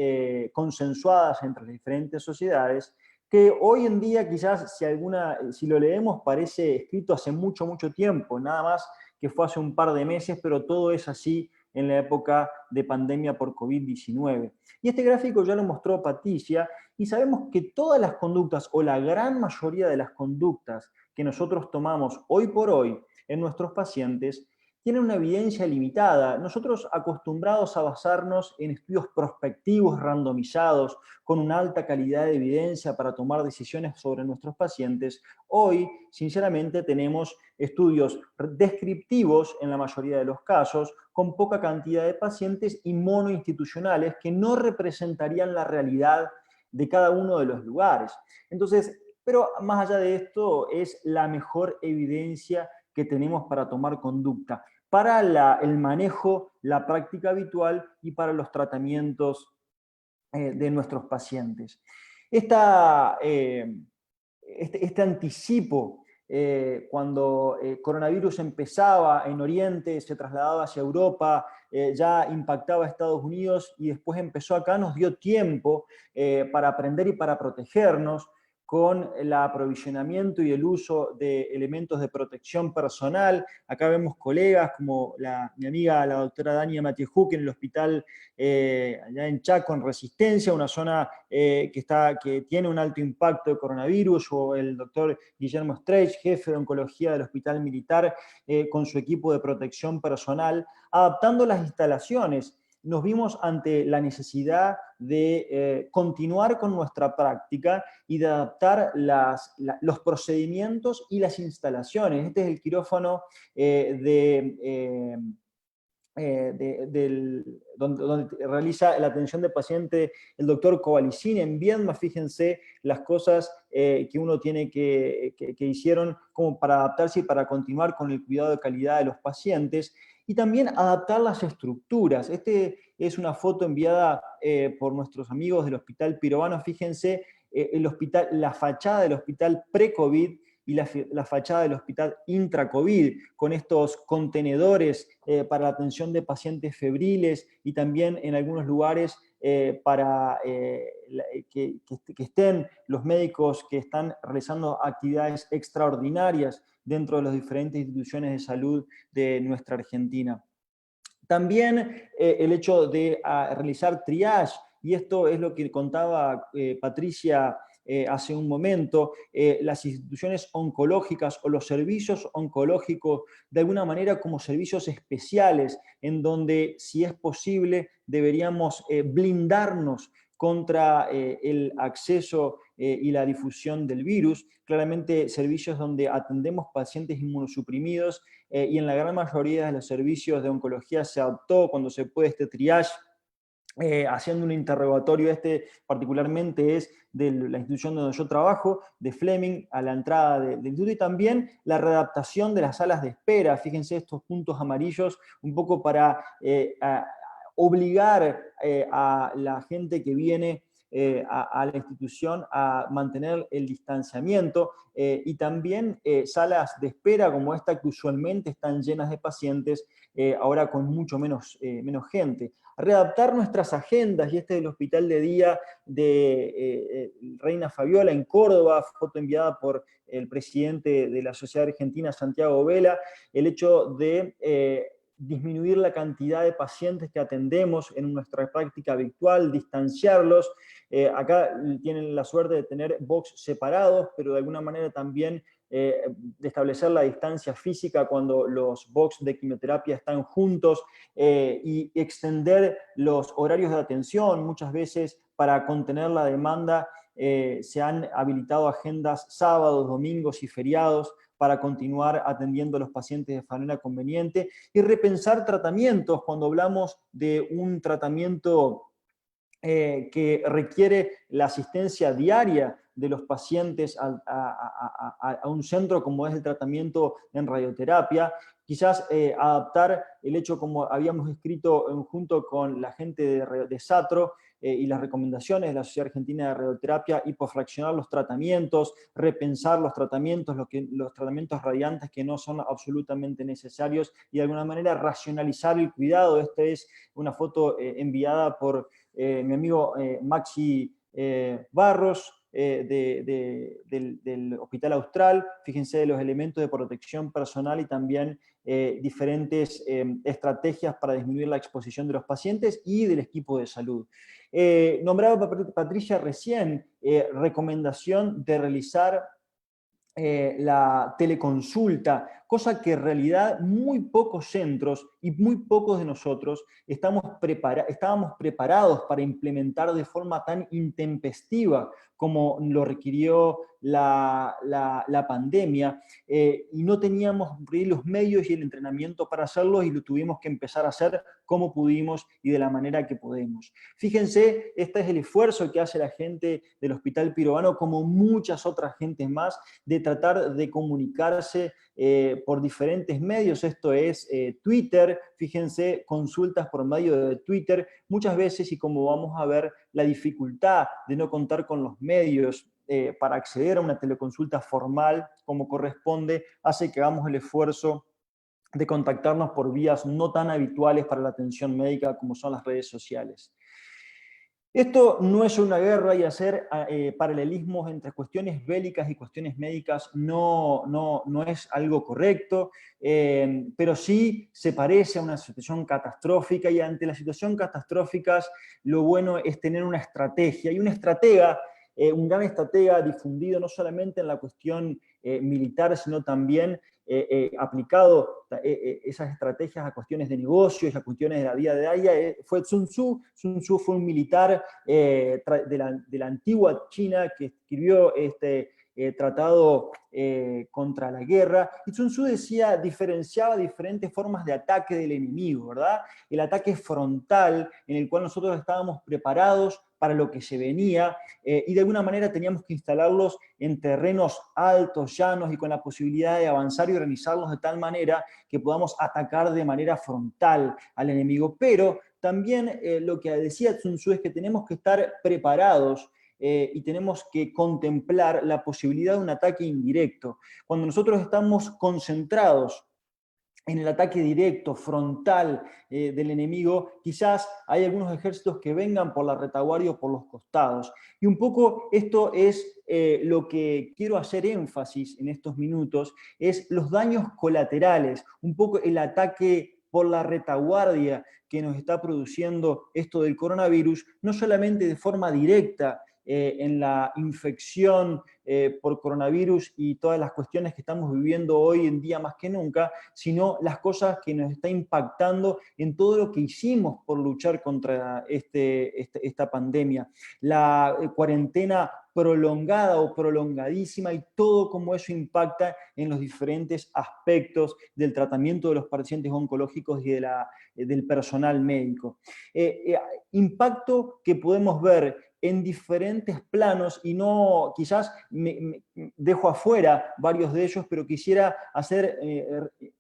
consensuadas entre las diferentes sociedades que hoy en día quizás si lo leemos parece escrito hace mucho tiempo, nada más que fue hace un par de meses, pero todo es así en la época de pandemia por COVID-19. Y este gráfico ya lo mostró Patricia, y sabemos que todas las conductas, o la gran mayoría de las conductas que nosotros tomamos hoy por hoy en nuestros pacientes, tienen una evidencia limitada. Nosotros acostumbrados a basarnos en estudios prospectivos randomizados, con una alta calidad de evidencia para tomar decisiones sobre nuestros pacientes, hoy, sinceramente, tenemos estudios descriptivos en la mayoría de los casos, con poca cantidad de pacientes y monoinstitucionales que no representarían la realidad de cada uno de los lugares. Entonces, pero más allá de esto, es la mejor evidencia que tenemos para tomar conducta, para el manejo, la práctica habitual y para los tratamientos de nuestros pacientes. Este anticipo, cuando el coronavirus empezaba en Oriente, se trasladaba hacia Europa, ya impactaba a Estados Unidos y después empezó acá, nos dio tiempo para aprender y para protegernos con el aprovisionamiento y el uso de elementos de protección personal. Acá vemos colegas como mi amiga, la doctora Dania Matiejuk, en el hospital allá en Chaco, en Resistencia, una zona que tiene un alto impacto de coronavirus, o el doctor Guillermo Streich, jefe de oncología del Hospital Militar, con su equipo de protección personal, adaptando las instalaciones. Nos vimos ante la necesidad de continuar con nuestra práctica y de adaptar los procedimientos y las instalaciones. Este es el quirófano de donde realiza la atención de paciente el doctor Kovalicini en Viedma. Fíjense las cosas que uno tiene que hicieron como para adaptarse y para continuar con el cuidado de calidad de los pacientes, y también adaptar las estructuras. Este es una foto enviada por nuestros amigos del Hospital Pirovano. Fíjense la fachada del hospital pre-COVID y la fachada del hospital intra-COVID, con estos contenedores para la atención de pacientes febriles, y también en algunos lugares para que estén los médicos que están realizando actividades extraordinarias dentro de las diferentes instituciones de salud de nuestra Argentina. También el hecho de realizar triage, y esto es lo que contaba Patricia hace un momento, las instituciones oncológicas o los servicios oncológicos de alguna manera como servicios especiales, en donde, si es posible, deberíamos blindarnos contra el acceso y la difusión del virus. Claramente servicios donde atendemos pacientes inmunosuprimidos, y en la gran mayoría de los servicios de oncología se adoptó cuando se puede este triage, haciendo un interrogatorio. Particularmente es de la institución donde yo trabajo, de Fleming, a la entrada del instituto, y también la readaptación de las salas de espera. Fíjense estos puntos amarillos, un poco para obligar a la gente que viene a la institución a mantener el distanciamiento, y también salas de espera como esta, que usualmente están llenas de pacientes, ahora con mucho menos gente. Readaptar nuestras agendas, y este es el hospital de día de Reina Fabiola en Córdoba, foto enviada por el presidente de la Sociedad Argentina, Santiago Vela, el hecho de disminuir la cantidad de pacientes que atendemos en nuestra práctica habitual, distanciarlos. Acá tienen la suerte de tener box separados, pero de alguna manera también de establecer la distancia física cuando los box de quimioterapia están juntos, y extender los horarios de atención. Muchas veces, para contener la demanda, se han habilitado agendas sábados, domingos y feriados para continuar atendiendo a los pacientes de manera conveniente, y repensar tratamientos. Cuando hablamos de un tratamiento que requiere la asistencia diaria de los pacientes a un centro como es el tratamiento en radioterapia, quizás adaptar el hecho, como habíamos escrito junto con la gente de SATRO, y las recomendaciones de la Sociedad Argentina de Radioterapia, hipofraccionar los tratamientos, repensar los tratamientos, los tratamientos radiantes que no son absolutamente necesarios, y de alguna manera racionalizar el cuidado. Esta es una foto enviada por mi amigo Maxi Barros, del Hospital Austral. Fíjense los elementos de protección personal y también diferentes estrategias para disminuir la exposición de los pacientes y del equipo de salud. Nombraba Patricia recién, recomendación de realizar la teleconsulta, cosa que en realidad muy pocos centros y muy pocos de nosotros estábamos preparados para implementar de forma tan intempestiva como lo requirió la pandemia, y no teníamos los medios y el entrenamiento para hacerlo, y lo tuvimos que empezar a hacer como pudimos y de la manera que podemos. Fíjense, este es el esfuerzo que hace la gente del Hospital Pirovano, como muchas otras gentes más, de tratar de comunicarse por diferentes medios. Esto es Twitter. Fíjense, consultas por medio de Twitter, muchas veces, y como vamos a ver, la dificultad de no contar con los medios para acceder a una teleconsulta formal como corresponde, hace que hagamos el esfuerzo de contactarnos por vías no tan habituales para la atención médica como son las redes sociales. Esto no es una guerra, y hacer paralelismos entre cuestiones bélicas y cuestiones médicas no es algo correcto, pero sí se parece a una situación catastrófica, y ante las situaciones catastróficas lo bueno es tener una estrategia, y un estratega, un gran estratega difundido no solamente en la cuestión militar, sino también aplicado esas estrategias a cuestiones de negocios y a cuestiones de la vida diaria, fue Sun Tzu. Sun Tzu fue un militar de la antigua China que escribió tratado contra la guerra. Y Sun Tzu decía, diferenciaba diferentes formas de ataque del enemigo, ¿verdad? El ataque frontal, en el cual nosotros estábamos preparados para lo que se venía, y de alguna manera teníamos que instalarlos en terrenos altos, llanos, y con la posibilidad de avanzar y organizarlos de tal manera que podamos atacar de manera frontal al enemigo. Pero también lo que decía Sun Tzu es que tenemos que estar preparados y tenemos que contemplar la posibilidad de un ataque indirecto. Cuando nosotros estamos concentrados en el ataque directo, frontal del enemigo, quizás hay algunos ejércitos que vengan por la retaguardia o por los costados. Y un poco esto es lo que quiero hacer énfasis en estos minutos, es los daños colaterales, un poco el ataque por la retaguardia que nos está produciendo esto del coronavirus, no solamente de forma directa, en la infección por coronavirus y todas las cuestiones que estamos viviendo hoy en día más que nunca, sino las cosas que nos está impactando en todo lo que hicimos por luchar contra esta pandemia. La cuarentena prolongada o prolongadísima y todo como eso impacta en los diferentes aspectos del tratamiento de los pacientes oncológicos y del personal médico. Impacto que podemos ver en diferentes planos, y no, quizás me dejo afuera varios de ellos, pero quisiera hacer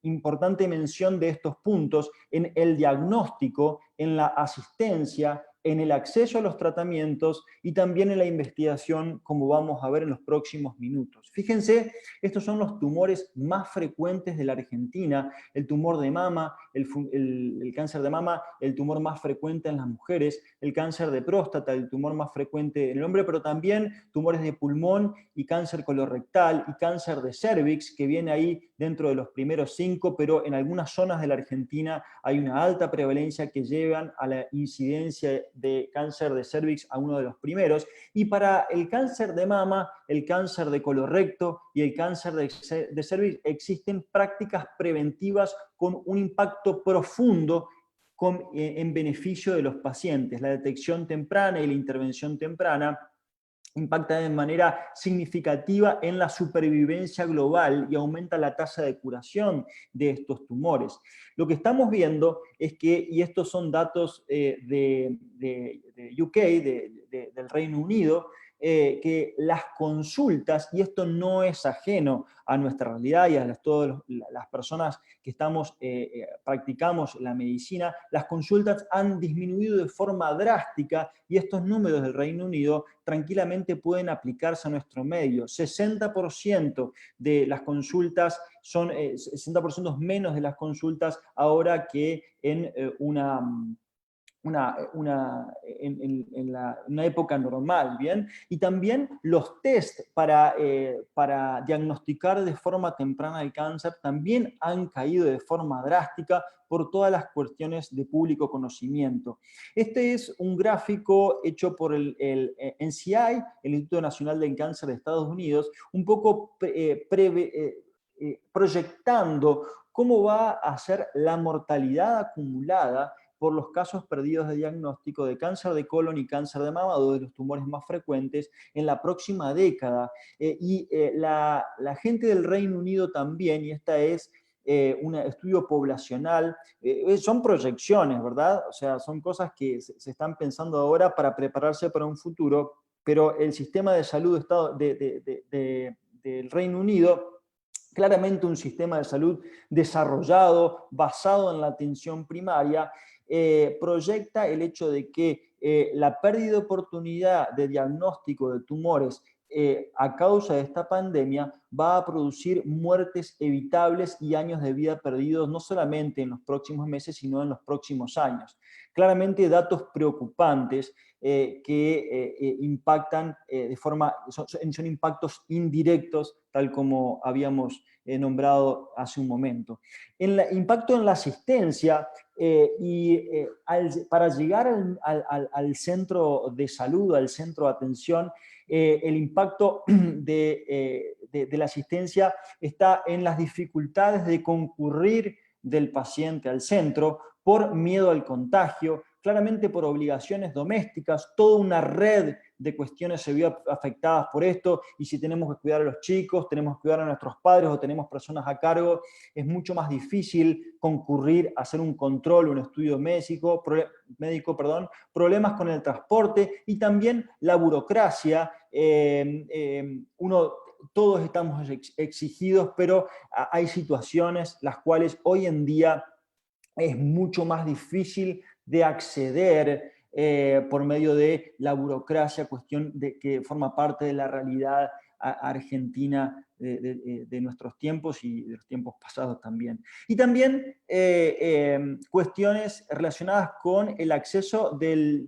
importante mención de estos puntos en el diagnóstico, en la asistencia, en el acceso a los tratamientos y también en la investigación, como vamos a ver en los próximos minutos. Fíjense, estos son los tumores más frecuentes de la Argentina: el tumor de mama, el cáncer de mama, el tumor más frecuente en las mujeres, el cáncer de próstata, el tumor más frecuente en el hombre, pero también tumores de pulmón y cáncer colorectal y cáncer de cervix, que viene ahí dentro de los primeros 5, pero en algunas zonas de la Argentina hay una alta prevalencia que llevan a la incidencia de cáncer de cervix a uno de los primeros. Y para el cáncer de mama, el cáncer de colorecto y el cáncer de cervix existen prácticas preventivas con un impacto profundo en beneficio de los pacientes. La detección temprana y la intervención temprana impacta de manera significativa en la supervivencia global y aumenta la tasa de curación de estos tumores. Lo que estamos viendo es que, y estos son datos de UK, del Reino Unido, que las consultas, y esto no es ajeno a nuestra realidad y a todas las personas que practicamos la medicina, las consultas han disminuido de forma drástica, y estos números del Reino Unido tranquilamente pueden aplicarse a nuestro medio. 60% de las consultas son 60% menos de las consultas ahora que en una época normal, ¿bien? Y también los test para diagnosticar de forma temprana el cáncer también han caído de forma drástica por todas las cuestiones de público conocimiento. Este es un gráfico hecho por el NCI, el Instituto Nacional del Cáncer de Estados Unidos, un poco proyectando cómo va a ser la mortalidad acumulada por los casos perdidos de diagnóstico de cáncer de colon y cáncer de mama, dos de los tumores más frecuentes, en la próxima década. La gente del Reino Unido también, y esta es un estudio poblacional, son proyecciones, ¿verdad? O sea, son cosas que se están pensando ahora para prepararse para un futuro, pero el sistema de salud del Reino Unido, claramente un sistema de salud desarrollado, basado en la atención primaria, proyecta el hecho de que la pérdida de oportunidad de diagnóstico de tumores a causa de esta pandemia va a producir muertes evitables y años de vida perdidos, no solamente en los próximos meses, sino en los próximos años. Claramente datos preocupantes que impactan son impactos indirectos, tal como habíamos nombrado hace un momento. Impacto en la asistencia, para llegar al centro de salud, al centro de atención, el impacto de la asistencia está en las dificultades de concurrir del paciente al centro por miedo al contagio, claramente por obligaciones domésticas, toda una red de cuestiones se vio afectadas por esto, y si tenemos que cuidar a los chicos, tenemos que cuidar a nuestros padres o tenemos personas a cargo, es mucho más difícil concurrir a hacer un control, un estudio médico, problemas con el transporte y también la burocracia. Todos estamos exigidos, pero hay situaciones las cuales hoy en día es mucho más difícil de acceder por medio de la burocracia, cuestión de que forma parte de la realidad argentina de nuestros tiempos y de los tiempos pasados también. Y también cuestiones relacionadas con el acceso del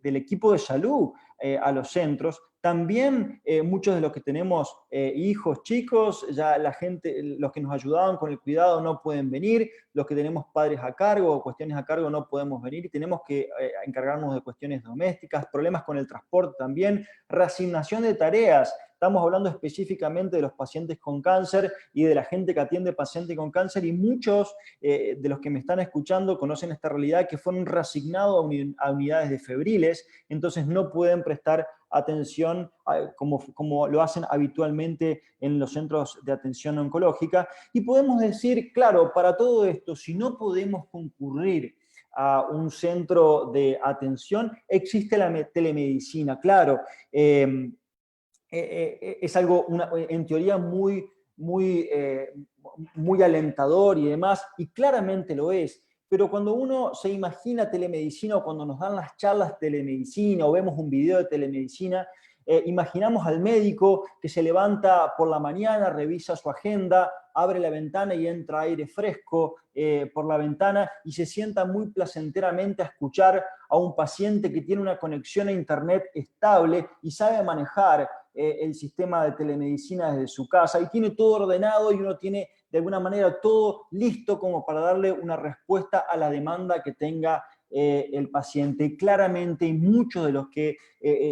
equipo de salud a los centros. También muchos de los que tenemos hijos chicos, ya la gente, los que nos ayudaban con el cuidado no pueden venir, los que tenemos padres a cargo o cuestiones a cargo no podemos venir y tenemos que encargarnos de cuestiones domésticas, problemas con el transporte también, reasignación de tareas. Estamos hablando específicamente de los pacientes con cáncer y de la gente que atiende pacientes con cáncer, y muchos de los que me están escuchando conocen esta realidad, que fueron reasignados a unidades de febriles, entonces no pueden prestar atención como lo hacen habitualmente en los centros de atención oncológica. Y podemos decir, claro, para todo esto, si no podemos concurrir a un centro de atención, existe la telemedicina, claro. Es algo, en teoría, muy alentador y demás, y claramente lo es. Pero cuando uno se imagina telemedicina, o cuando nos dan las charlas de telemedicina o vemos un video de telemedicina, imaginamos al médico que se levanta por la mañana, revisa su agenda, abre la ventana y entra aire fresco por la ventana y se sienta muy placenteramente a escuchar a un paciente que tiene una conexión a internet estable y sabe manejar el sistema de telemedicina desde su casa, y tiene todo ordenado y uno tiene de alguna manera todo listo como para darle una respuesta a la demanda que tenga el paciente. Claramente, y muchos de los que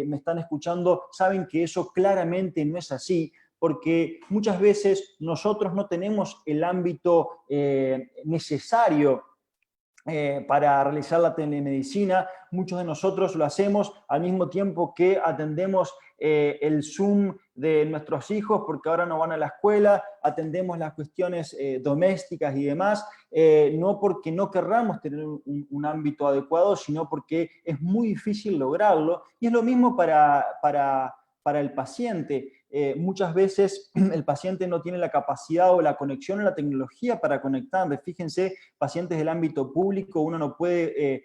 me están escuchando saben que eso claramente no es así, porque muchas veces nosotros no tenemos el ámbito necesario para realizar la telemedicina. Muchos de nosotros lo hacemos al mismo tiempo que atendemos el Zoom de nuestros hijos, porque ahora no van a la escuela, atendemos las cuestiones domésticas y demás, no porque no querramos tener un ámbito adecuado, sino porque es muy difícil lograrlo. Y es lo mismo para el paciente. Muchas veces el paciente no tiene la capacidad o la conexión o la tecnología para conectar. Fíjense, pacientes del ámbito público, uno no puede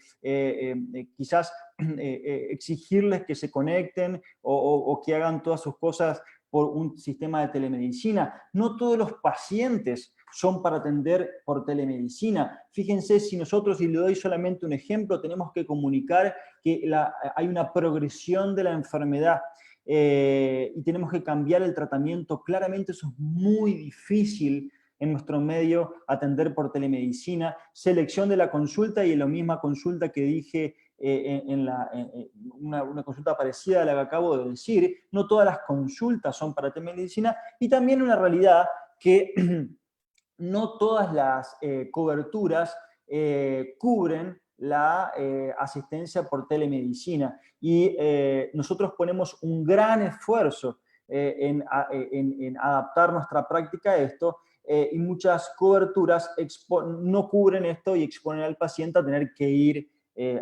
quizás exigirles que se conecten o que hagan todas sus cosas por un sistema de telemedicina. No todos los pacientes son para atender por telemedicina. Fíjense, si nosotros, y le doy solamente un ejemplo, tenemos que comunicar que hay una progresión de la enfermedad, y tenemos que cambiar el tratamiento, claramente eso es muy difícil en nuestro medio atender por telemedicina. Selección de la consulta, y en la misma consulta que dije, una consulta parecida a la que acabo de decir, no todas las consultas son para telemedicina, y también una realidad que no todas las coberturas cubren la asistencia por telemedicina, y nosotros ponemos un gran esfuerzo en adaptar nuestra práctica a esto, y muchas coberturas no cubren esto y exponen al paciente a tener que ir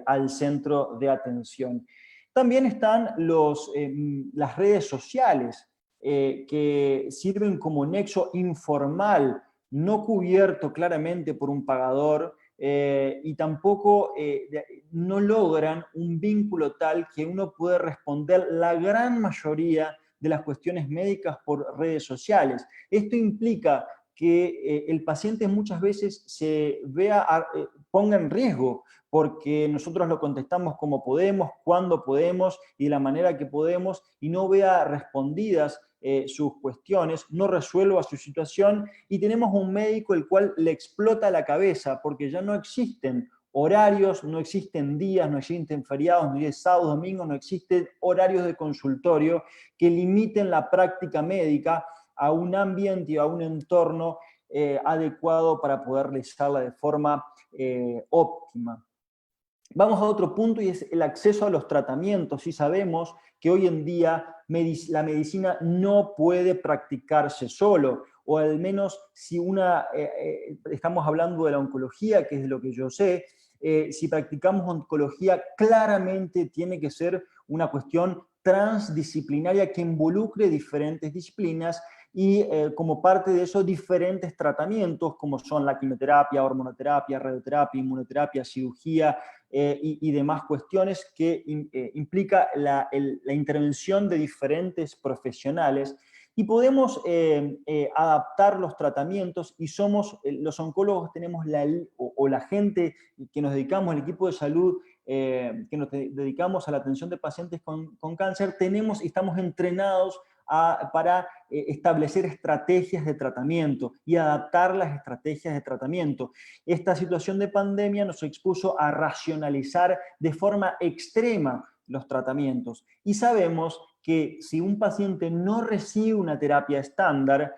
al centro de atención. También están las redes sociales, que sirven como nexo informal, no cubierto claramente por un pagador, y tampoco no logran un vínculo tal que uno puede responder la gran mayoría de las cuestiones médicas por redes sociales. Esto implica que el paciente muchas veces se ponga en riesgo, porque nosotros lo contestamos como podemos, cuando podemos y de la manera que podemos, y no vea respondidas sus cuestiones, no resuelva su situación, y tenemos un médico el cual le explota la cabeza, porque ya no existen horarios, no existen días, no existen feriados, no existen sábados, domingos, no existen horarios de consultorio que limiten la práctica médica a un ambiente y a un entorno adecuado para poder realizarla de forma óptima. Vamos a otro punto y es el acceso a los tratamientos. Y sabemos que hoy en día la medicina no puede practicarse solo, o al menos si estamos hablando de la oncología, que es de lo que yo sé, si practicamos oncología, claramente tiene que ser una cuestión transdisciplinaria que involucre diferentes disciplinas y como parte de eso diferentes tratamientos como son la quimioterapia, hormonoterapia, radioterapia, inmunoterapia, cirugía y demás cuestiones que implica la intervención de diferentes profesionales y podemos adaptar los tratamientos y somos, los oncólogos tenemos la gente que nos dedicamos, el equipo de salud que nos dedicamos a la atención de pacientes con cáncer, tenemos y estamos entrenados para establecer estrategias de tratamiento y adaptar las estrategias de tratamiento. Esta situación de pandemia nos expuso a racionalizar de forma extrema los tratamientos y sabemos que si un paciente no recibe una terapia estándar,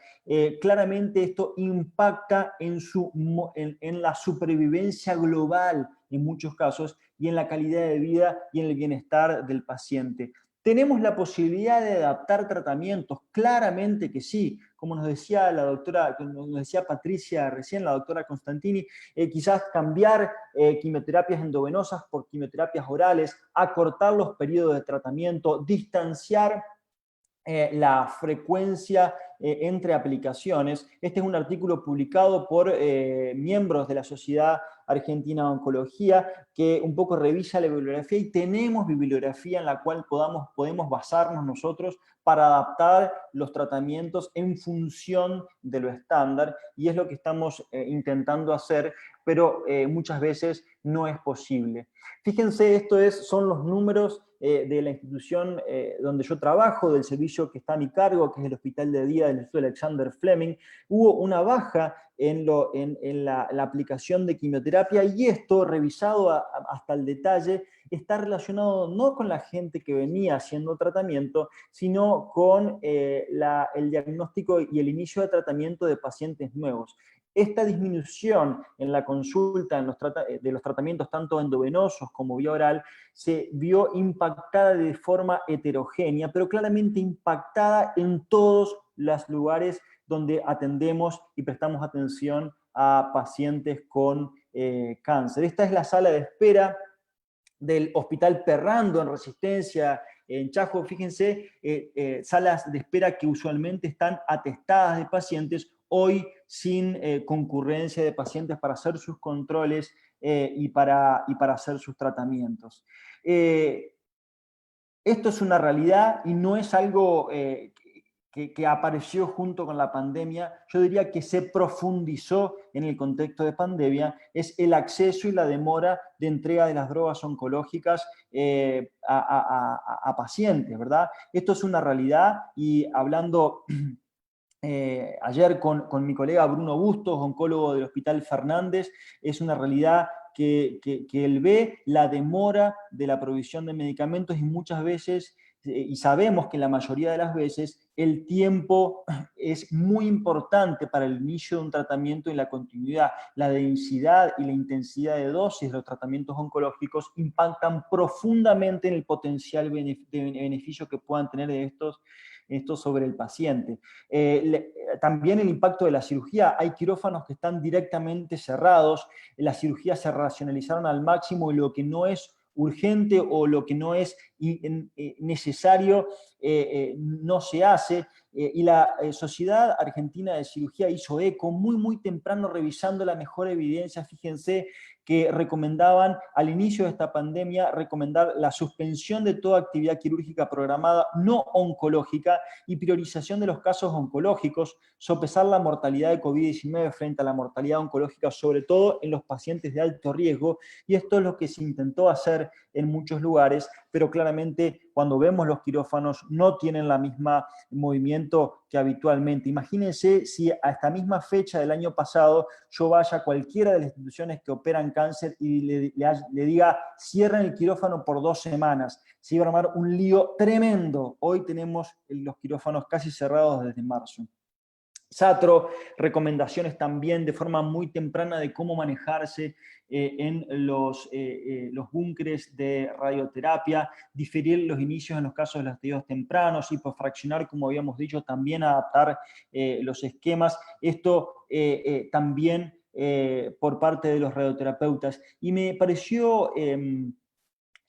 claramente esto impacta en la supervivencia global en muchos casos y en la calidad de vida y en el bienestar del paciente. ¿Tenemos la posibilidad de adaptar tratamientos? Claramente que sí. Como nos decía la doctora, como nos decía Patricia recién, la doctora Constantini, quizás cambiar quimioterapias endovenosas por quimioterapias orales, acortar los periodos de tratamiento, distanciar la frecuencia entre aplicaciones. Este es un artículo publicado por miembros de la Sociedad Argentina de Oncología que un poco revisa la bibliografía y tenemos bibliografía en la cual podemos basarnos nosotros para adaptar los tratamientos en función de lo estándar y es lo que estamos intentando hacer, pero muchas veces no es posible. Fíjense, son los números de la institución donde yo trabajo, del servicio que está a mi cargo, que es el Hospital de Día del Instituto Alexander Fleming. Hubo una baja en la aplicación de quimioterapia y esto, revisado hasta el detalle, está relacionado no con la gente que venía haciendo tratamiento, sino con el diagnóstico y el inicio de tratamiento de pacientes nuevos. Esta disminución en la consulta de los tratamientos tanto endovenosos como vía oral se vio impactada de forma heterogénea, pero claramente impactada en todos los lugares donde atendemos y prestamos atención a pacientes con cáncer. Esta es la sala de espera del Hospital Perrando en Resistencia, en Chaco. Fíjense, salas de espera que usualmente están atestadas de pacientes, hoy sin concurrencia de pacientes para hacer sus controles y para hacer sus tratamientos. Esto es una realidad y no es algo que apareció junto con la pandemia. Yo diría que se profundizó en el contexto de pandemia, es el acceso y la demora de entrega de las drogas oncológicas a pacientes, ¿verdad? Esto es una realidad y hablando ayer con mi colega Bruno Bustos, oncólogo del Hospital Fernández, es una realidad que él ve la demora de la provisión de medicamentos y muchas veces, y sabemos que la mayoría de las veces, el tiempo es muy importante para el inicio de un tratamiento y la continuidad. La densidad y la intensidad de dosis de los tratamientos oncológicos impactan profundamente en el potencial de beneficio que puedan tener de estos sobre el paciente. También el impacto de la cirugía. Hay quirófanos que están directamente cerrados, las cirugías se racionalizaron al máximo y lo que no es urgente o lo que no es necesario no se hace. Y la Sociedad Argentina de Cirugía hizo eco muy temprano revisando la mejor evidencia. Fíjense que recomendaban al inicio de esta pandemia recomendar la suspensión de toda actividad quirúrgica programada no oncológica y priorización de los casos oncológicos, sopesar la mortalidad de COVID-19 frente a la mortalidad oncológica, sobre todo en los pacientes de alto riesgo, y esto es lo que se intentó hacer en muchos lugares, pero claramente cuando vemos los quirófanos no tienen la misma movimiento que habitualmente. Imagínense si a esta misma fecha del año pasado yo vaya a cualquiera de las instituciones que operan cáncer y le diga cierren el quirófano por 2 semanas. Se iba a armar un lío tremendo. Hoy tenemos los quirófanos casi cerrados desde marzo. Satro, recomendaciones también de forma muy temprana de cómo manejarse en los búnkeres de radioterapia, diferir los inicios en los casos de los estadios tempranos, hipofraccionar, como habíamos dicho, también adaptar los esquemas. Esto también por parte de los radioterapeutas. Y me pareció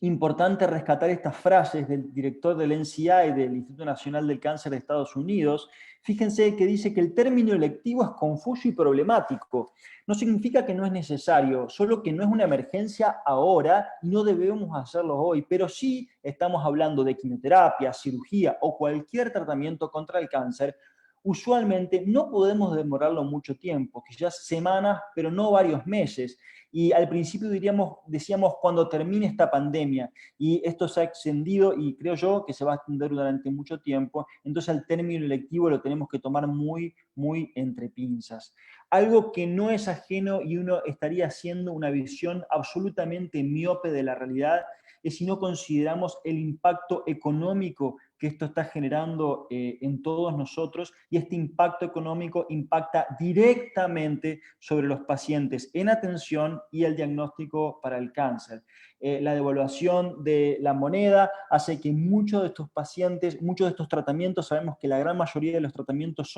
importante rescatar estas frases del director del NCI, del Instituto Nacional del Cáncer de Estados Unidos. Fíjense que dice que el término electivo es confuso y problemático. No significa que no es necesario, solo que no es una emergencia ahora y no debemos hacerlo hoy, pero sí estamos hablando de quimioterapia, cirugía o cualquier tratamiento contra el cáncer. Usualmente no podemos demorarlo mucho tiempo, quizás semanas, pero no varios meses. Y al principio decíamos cuando termine esta pandemia, y esto se ha extendido y creo yo que se va a extender durante mucho tiempo, entonces el término electivo lo tenemos que tomar muy, muy entre pinzas. Algo que no es ajeno y uno estaría haciendo una visión absolutamente miope de la realidad es si no consideramos el impacto económico que esto está generando en todos nosotros, y este impacto económico impacta directamente sobre los pacientes en atención y el diagnóstico para el cáncer. La devaluación de la moneda hace que muchos de estos pacientes, muchos de estos tratamientos, sabemos que la gran mayoría de los tratamientos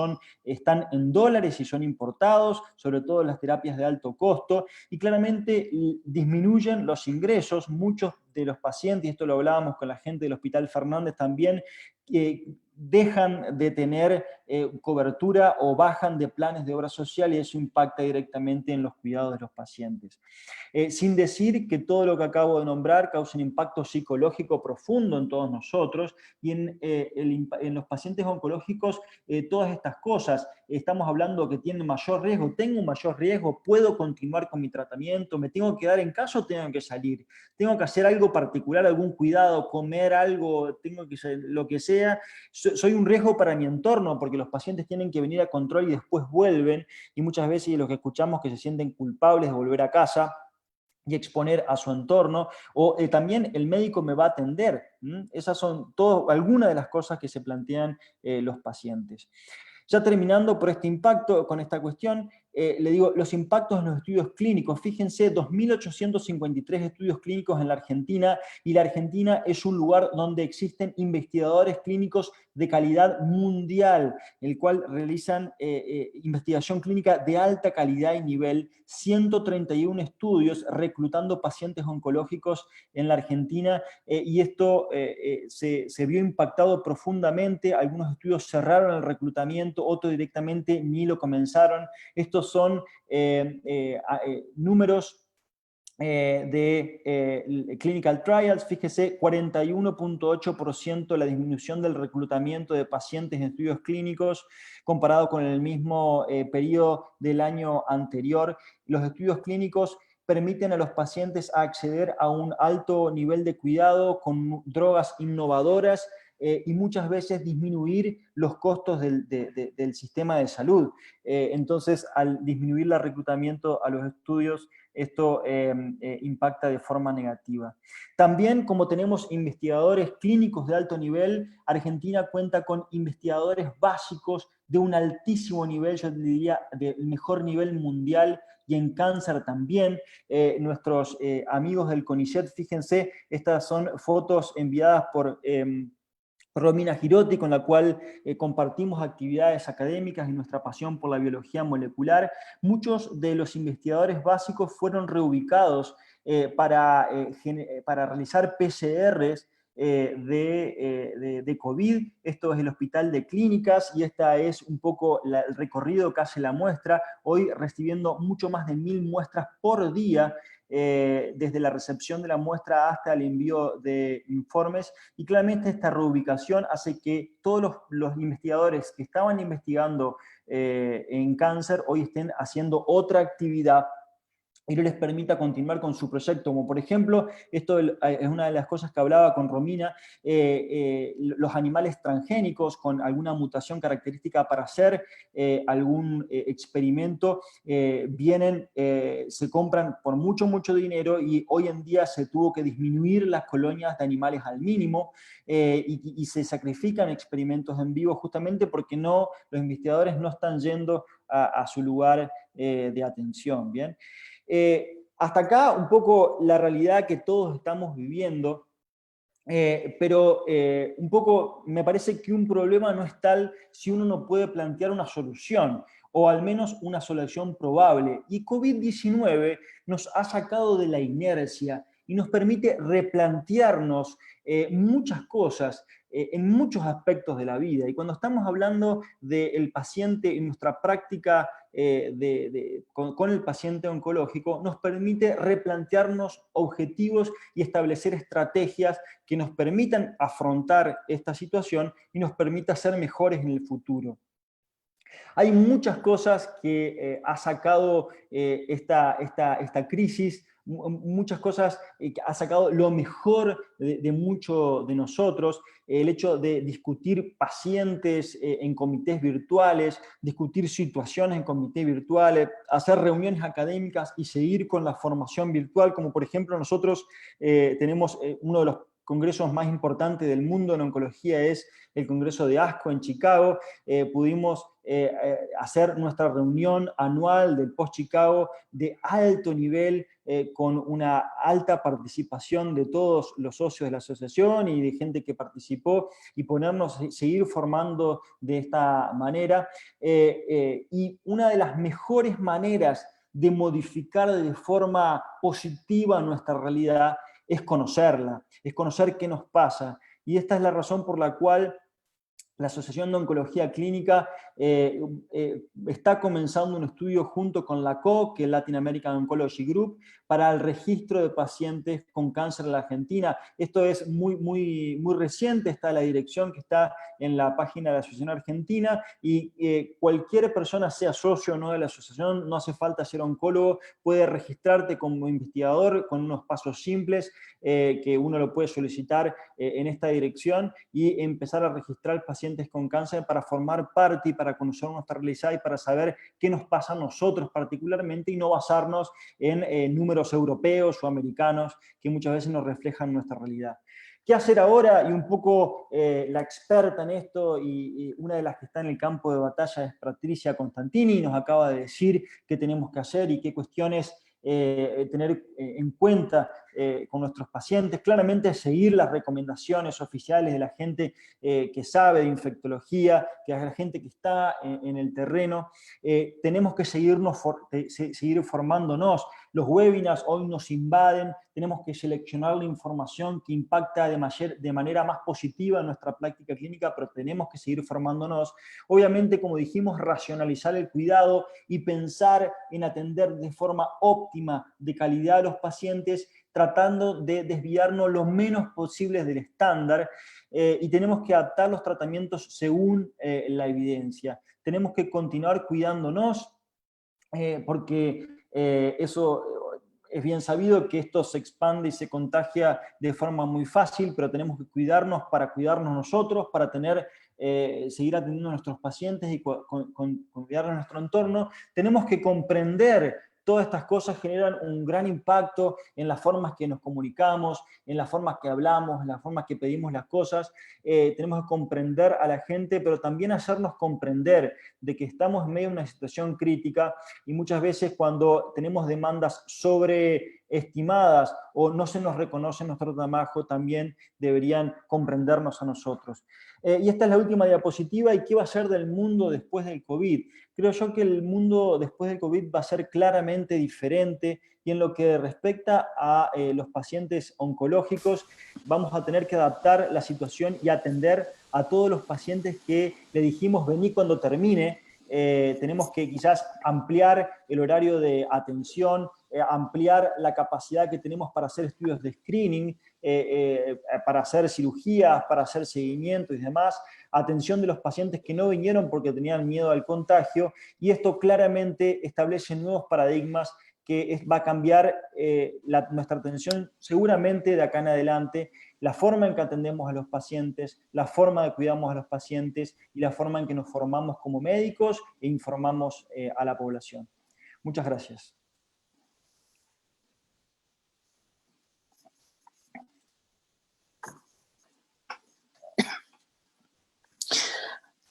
están en dólares y son importados, sobre todo las terapias de alto costo, y claramente disminuyen los ingresos. Muchos de los pacientes, y esto lo hablábamos con la gente del Hospital Fernández también, dejan de tener cobertura o bajan de planes de obra social, y eso impacta directamente en los cuidados de los pacientes. Sin decir que todo lo que acabo de nombrar causa un impacto psicológico profundo en todos nosotros, y en los pacientes oncológicos todas estas cosas. Estamos hablando que tienen mayor riesgo, tengo un mayor riesgo, puedo continuar con mi tratamiento, me tengo que quedar en casa o tengo que salir, tengo que hacer algo particular, algún cuidado, comer algo, tengo que hacer lo que sea. Soy un riesgo para mi entorno, porque los pacientes tienen que venir a control y después vuelven, y muchas veces los que escuchamos que se sienten culpables de volver a casa y exponer a su entorno, o también el médico me va a atender. Esas son algunas de las cosas que se plantean los pacientes. Ya terminando por este impacto, con esta cuestión, le digo, los impactos en los estudios clínicos. Fíjense, 2.853 estudios clínicos en la Argentina, y la Argentina es un lugar donde existen investigadores clínicos de calidad mundial, el cual realizan investigación clínica de alta calidad y nivel, 131 estudios reclutando pacientes oncológicos en la Argentina, y esto se vio impactado profundamente. Algunos estudios cerraron el reclutamiento, otros directamente ni lo comenzaron. Estos son números de clinical trials. Fíjese, 41.8% la disminución del reclutamiento de pacientes en estudios clínicos comparado con el mismo periodo del año anterior. Los estudios clínicos permiten a los pacientes acceder a un alto nivel de cuidado con drogas innovadoras, y muchas veces disminuir los costos del sistema de salud. Entonces, al disminuir el reclutamiento a los estudios, esto impacta de forma negativa. También, como tenemos investigadores clínicos de alto nivel, Argentina cuenta con investigadores básicos de un altísimo nivel, yo diría del mejor nivel mundial, y en cáncer también. Nuestros amigos del CONICET, fíjense, estas son fotos enviadas por Romina Girotti, con la cual compartimos actividades académicas y nuestra pasión por la biología molecular. Muchos de los investigadores básicos fueron reubicados para realizar PCRs de COVID. Esto es el Hospital de Clínicas, y esta es un poco el recorrido que hace la muestra, hoy recibiendo mucho más de 1000 muestras por día, desde la recepción de la muestra hasta el envío de informes, y claramente esta reubicación hace que todos los investigadores que estaban investigando en cáncer hoy estén haciendo otra actividad y no les permita continuar con su proyecto, como por ejemplo, esto es una de las cosas que hablaba con Romina, los animales transgénicos con alguna mutación característica para hacer algún experimento, vienen, se compran por mucho dinero, y hoy en día se tuvo que disminuir las colonias de animales al mínimo, y se sacrifican experimentos en vivo justamente porque los investigadores no están yendo a su lugar de atención, ¿bien? Hasta acá un poco la realidad que todos estamos viviendo, pero un poco me parece que un problema no es tal si uno no puede plantear una solución, o al menos una solución probable. Y COVID-19 nos ha sacado de la inercia y nos permite replantearnos muchas cosas en muchos aspectos de la vida. Y cuando estamos hablando del paciente en nuestra práctica con el paciente oncológico, nos permite replantearnos objetivos y establecer estrategias que nos permitan afrontar esta situación y nos permita ser mejores en el futuro. Hay muchas cosas que ha sacado esta crisis, muchas cosas que ha sacado lo mejor de muchos de nosotros, el hecho de discutir pacientes en comités virtuales, discutir situaciones en comités virtuales, hacer reuniones académicas y seguir con la formación virtual, como por ejemplo nosotros tenemos uno de los congresos más importantes del mundo en oncología, es el Congreso de ASCO en Chicago. Pudimos hacer nuestra reunión anual del Post-Chicago de alto nivel, con una alta participación de todos los socios de la asociación y de gente que participó, y seguir formando de esta manera. Y una de las mejores maneras de modificar de forma positiva nuestra realidad es conocerla, es conocer qué nos pasa. Y esta es la razón por la cual la Asociación de Oncología Clínica está comenzando un estudio junto con la COG, que es Latin American Oncology Group, para el registro de pacientes con cáncer en la Argentina. Esto es muy reciente, está la dirección que está en la página de la Asociación Argentina, y cualquier persona, sea socio o no de la asociación, no hace falta ser oncólogo, puede registrarte como investigador con unos pasos simples que uno lo puede solicitar en esta dirección, y empezar a registrar pacientes con cáncer para formar parte y para conocer nuestra realidad y para saber qué nos pasa a nosotros particularmente, y no basarnos en números europeos o americanos que muchas veces nos reflejan nuestra realidad. ¿Qué hacer ahora? Y un poco la experta en esto y una de las que está en el campo de batalla es Patricia Constantini, y nos acaba de decir qué tenemos que hacer y qué cuestiones tener en cuenta con nuestros pacientes. Claramente seguir las recomendaciones oficiales de la gente que sabe de infectología, que es la gente que está en el terreno. Tenemos que seguir formándonos. Los webinars hoy nos invaden, tenemos que seleccionar la información que impacta de manera más positiva en nuestra práctica clínica, pero tenemos que seguir formándonos. Obviamente, como dijimos, racionalizar el cuidado y pensar en atender de forma óptima, de calidad a los pacientes, tratando de desviarnos lo menos posible del estándar, y tenemos que adaptar los tratamientos según la evidencia. Tenemos que continuar cuidándonos, porque eso es bien sabido que esto se expande y se contagia de forma muy fácil, pero tenemos que cuidarnos para cuidarnos nosotros, para seguir atendiendo a nuestros pacientes y cuidar a nuestro entorno. Tenemos que comprender todas estas cosas generan un gran impacto en las formas que nos comunicamos, en las formas que hablamos, en las formas que pedimos las cosas. Tenemos que comprender a la gente, pero también hacernos comprender de que estamos en medio de una situación crítica, y muchas veces cuando tenemos demandas sobreestimadas o no se nos reconoce nuestro trabajo, también deberían comprendernos a nosotros. Y esta es la última diapositiva. ¿Y qué va a ser del mundo después del COVID? Creo yo que el mundo después del COVID va a ser claramente diferente, y en lo que respecta a los pacientes oncológicos, vamos a tener que adaptar la situación y atender a todos los pacientes que le dijimos vení cuando termine. Tenemos que quizás ampliar el horario de atención, ampliar la capacidad que tenemos para hacer estudios de screening, para hacer cirugías, para hacer seguimiento y demás, atención de los pacientes que no vinieron porque tenían miedo al contagio, y esto claramente establece nuevos paradigmas que va a cambiar nuestra atención seguramente de acá en adelante, la forma en que atendemos a los pacientes, la forma de cuidamos a los pacientes y la forma en que nos formamos como médicos e informamos a la población. Muchas gracias.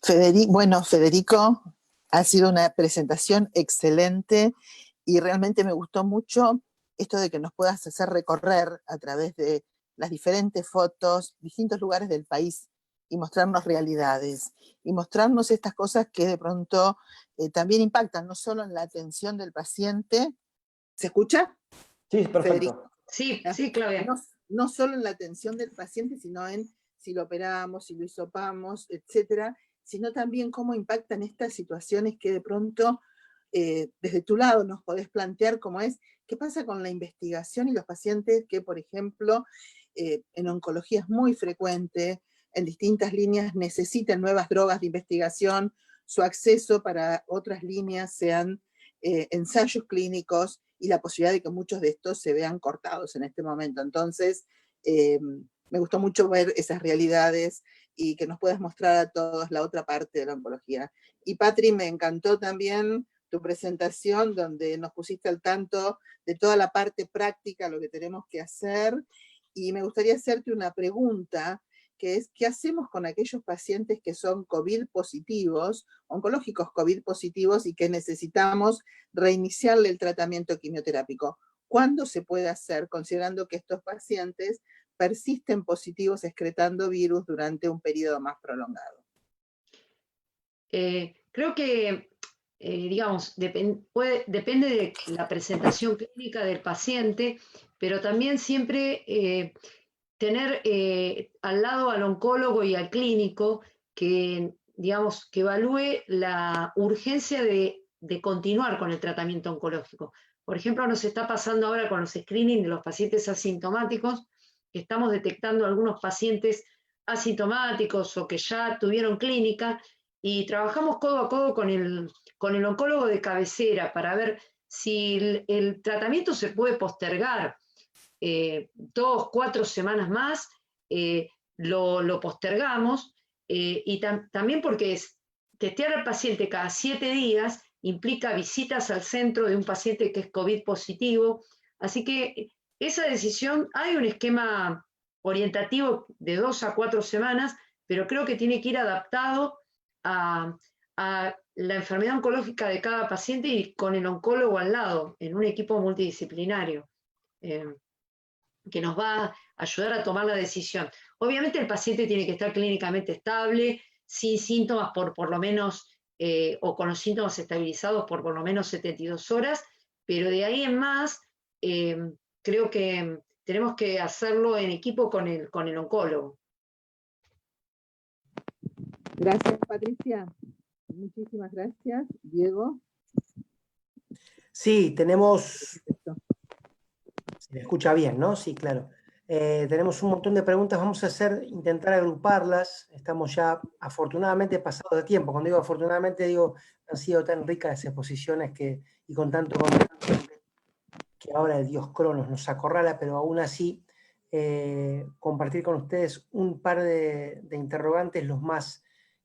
Federico, ha sido una presentación excelente y realmente me gustó mucho esto de que nos puedas hacer recorrer a través de las diferentes fotos, distintos lugares del país y mostrarnos realidades y mostrarnos estas cosas que de pronto también impactan no solo en la atención del paciente. ¿Se escucha? Sí, perfecto. Federico. Sí, sí, Claudia. No solo en la atención del paciente, sino en si lo operamos, si lo hisopamos, etcétera, sino también cómo impactan estas situaciones que de pronto desde tu lado nos podés plantear, como es, qué pasa con la investigación y los pacientes que, por ejemplo, en oncología es muy frecuente, en distintas líneas necesitan nuevas drogas de investigación, su acceso para otras líneas sean ensayos clínicos y la posibilidad de que muchos de estos se vean cortados en este momento. Entonces, me gustó mucho ver esas realidades y que nos puedas mostrar a todos la otra parte de la oncología. Y Patri, me encantó también tu presentación donde nos pusiste al tanto de toda la parte práctica, lo que tenemos que hacer, y me gustaría hacerte una pregunta, que es, ¿qué hacemos con aquellos pacientes que son COVID positivos, oncológicos COVID positivos, y que necesitamos reiniciarle el tratamiento quimioterápico? ¿Cuándo se puede hacer, considerando que estos pacientes persisten positivos excretando virus durante un periodo más prolongado? Creo que, digamos, depende de la presentación clínica del paciente, pero también siempre tener al lado al oncólogo y al clínico que, digamos, que evalúe la urgencia de continuar con el tratamiento oncológico. Por ejemplo, nos está pasando ahora con los screenings de los pacientes asintomáticos, que estamos detectando algunos pacientes asintomáticos o que ya tuvieron clínica, y trabajamos codo a codo con el oncólogo de cabecera para ver si el tratamiento se puede postergar 2, 4 semanas más, lo postergamos, y también porque testear al paciente cada 7 días implica visitas al centro de un paciente que es COVID positivo, así que esa decisión, hay un esquema orientativo de 2 a 4 semanas, pero creo que tiene que ir adaptado a la enfermedad oncológica de cada paciente y con el oncólogo al lado, en un equipo multidisciplinario, que nos va a ayudar a tomar la decisión. Obviamente el paciente tiene que estar clínicamente estable, sin síntomas por lo menos, o con los síntomas estabilizados por lo menos 72 horas, pero de ahí en más, creo que tenemos que hacerlo en equipo con el oncólogo. Gracias, Patricia. Muchísimas gracias. Diego. Sí, tenemos... Se me escucha bien, ¿no? Sí, claro. Tenemos un montón de preguntas, vamos a intentar agruparlas. Estamos ya afortunadamente pasados de tiempo. Cuando digo afortunadamente, digo, han sido tan ricas las exposiciones y con tanto contenido que ahora el dios Cronos nos acorrala, pero aún así compartir con ustedes un par de interrogantes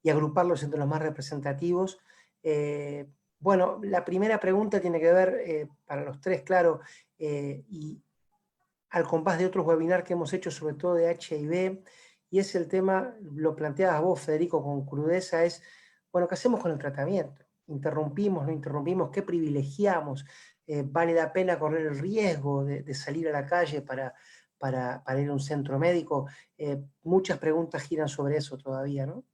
y agruparlos entre los más representativos. Bueno, la primera pregunta tiene que ver, para los tres, claro, y al compás de otros webinars que hemos hecho, sobre todo de HIV, y es el tema, lo planteabas vos, Federico, con crudeza, es, bueno, ¿qué hacemos con el tratamiento? ¿Interrumpimos, no interrumpimos? ¿Qué privilegiamos? ¿Vale la pena correr el riesgo de salir a la calle para ir a un centro médico? Muchas preguntas giran sobre eso todavía, ¿no?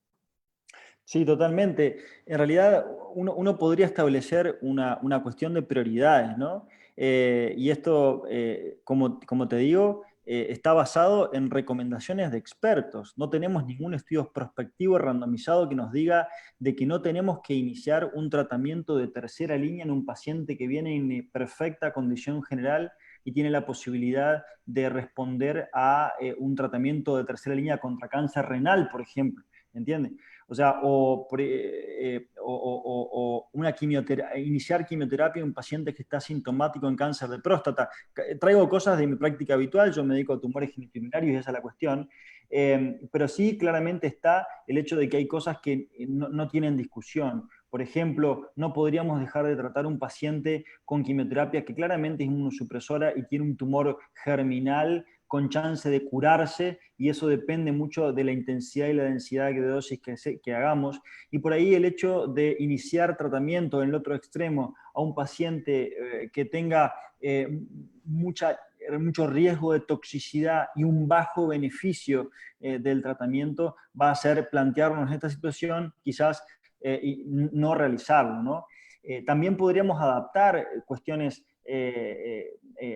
Sí, totalmente. En realidad, uno podría establecer una cuestión de prioridades, ¿no? Y esto, como te digo, está basado en recomendaciones de expertos. No tenemos ningún estudio prospectivo randomizado que nos diga de que no tenemos que iniciar un tratamiento de tercera línea en un paciente que viene en perfecta condición general y tiene la posibilidad de responder a un tratamiento de tercera línea contra cáncer renal, por ejemplo. ¿entiendes? O sea, iniciar quimioterapia en un paciente que está sintomático en cáncer de próstata. Traigo cosas de mi práctica habitual, yo me dedico a tumores genitourinarios y esa es la cuestión, pero sí claramente está el hecho de que hay cosas que no tienen discusión. Por ejemplo, no podríamos dejar de tratar a un paciente con quimioterapia que claramente es inmunosupresora y tiene un tumor germinal con chance de curarse, y eso depende mucho de la intensidad y la densidad de dosis que hagamos. Y por ahí el hecho de iniciar tratamiento en el otro extremo a un paciente que tenga mucho riesgo de toxicidad y un bajo beneficio del tratamiento va a ser plantearnos esta situación, quizás y no realizarlo, ¿no? También podríamos adaptar cuestiones,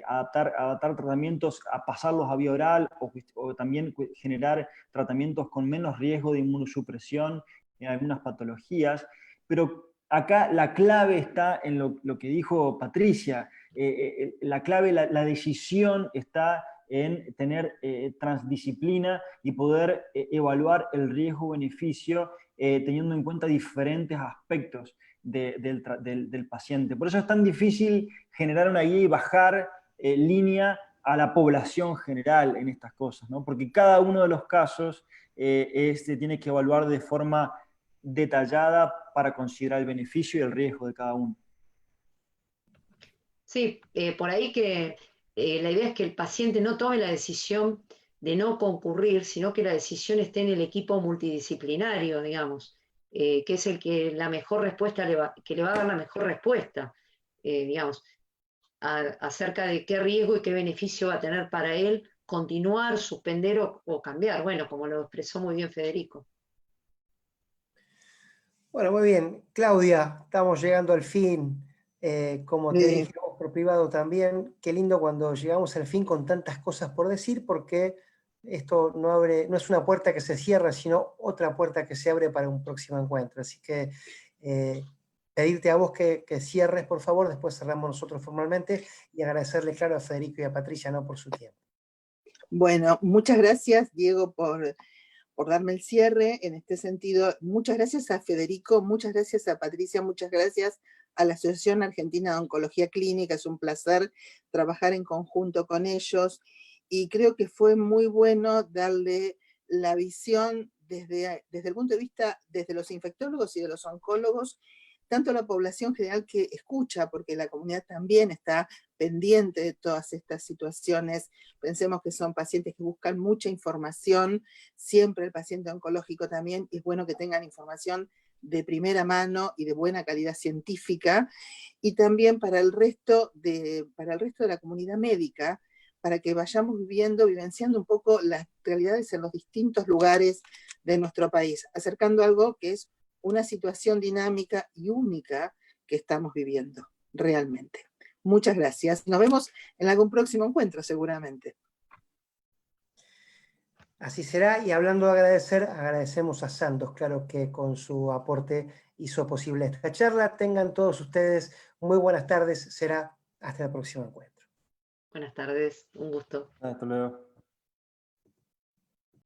adaptar tratamientos a pasarlos a vía oral o también generar tratamientos con menos riesgo de inmunosupresión en algunas patologías, pero acá la clave está en lo que dijo Patricia, la clave, la decisión está en tener transdisciplina y poder evaluar el riesgo-beneficio teniendo en cuenta diferentes aspectos del paciente. Por eso es tan difícil generar una guía y bajar línea a la población general en estas cosas, ¿no? Porque cada uno de los casos se tiene que evaluar de forma detallada para considerar el beneficio y el riesgo de cada uno. Sí, por ahí que la idea es que el paciente no tome la decisión de no concurrir, sino que la decisión esté en el equipo multidisciplinario, digamos, que es el que la mejor respuesta que le va a dar la mejor respuesta, digamos, acerca de qué riesgo y qué beneficio va a tener para él continuar, suspender o cambiar, bueno, como lo expresó muy bien Federico. Bueno, muy bien. Claudia, estamos llegando al fin. Como te dije por privado también, qué lindo cuando llegamos al fin con tantas cosas por decir, porque esto no es una puerta que se cierra, sino otra puerta que se abre para un próximo encuentro. Así que pedirte a vos que cierres, por favor, después cerramos nosotros formalmente, y agradecerle, claro, a Federico y a Patricia, ¿no?, por su tiempo. Bueno, muchas gracias, Diego, por darme el cierre. En este sentido, muchas gracias a Federico, muchas gracias a Patricia, muchas gracias a la Asociación Argentina de Oncología Clínica. Es un placer trabajar en conjunto con ellos, y creo que fue muy bueno darle la visión desde el punto de vista, desde los infectólogos y de los oncólogos, tanto a la población general que escucha, porque la comunidad también está pendiente de todas estas situaciones. Pensemos que son pacientes que buscan mucha información, siempre el paciente oncológico también, y es bueno que tengan información de primera mano y de buena calidad científica, y también para el resto de la comunidad médica, para que vayamos vivenciando un poco las realidades en los distintos lugares de nuestro país, acercando algo que es una situación dinámica y única que estamos viviendo, realmente. Muchas gracias. Nos vemos en algún próximo encuentro, seguramente. Así será, y hablando de agradecer, agradecemos a Santos, claro, que con su aporte hizo posible esta charla. Tengan todos ustedes muy buenas tardes, será hasta el próximo encuentro. Buenas tardes, un gusto. Hasta luego.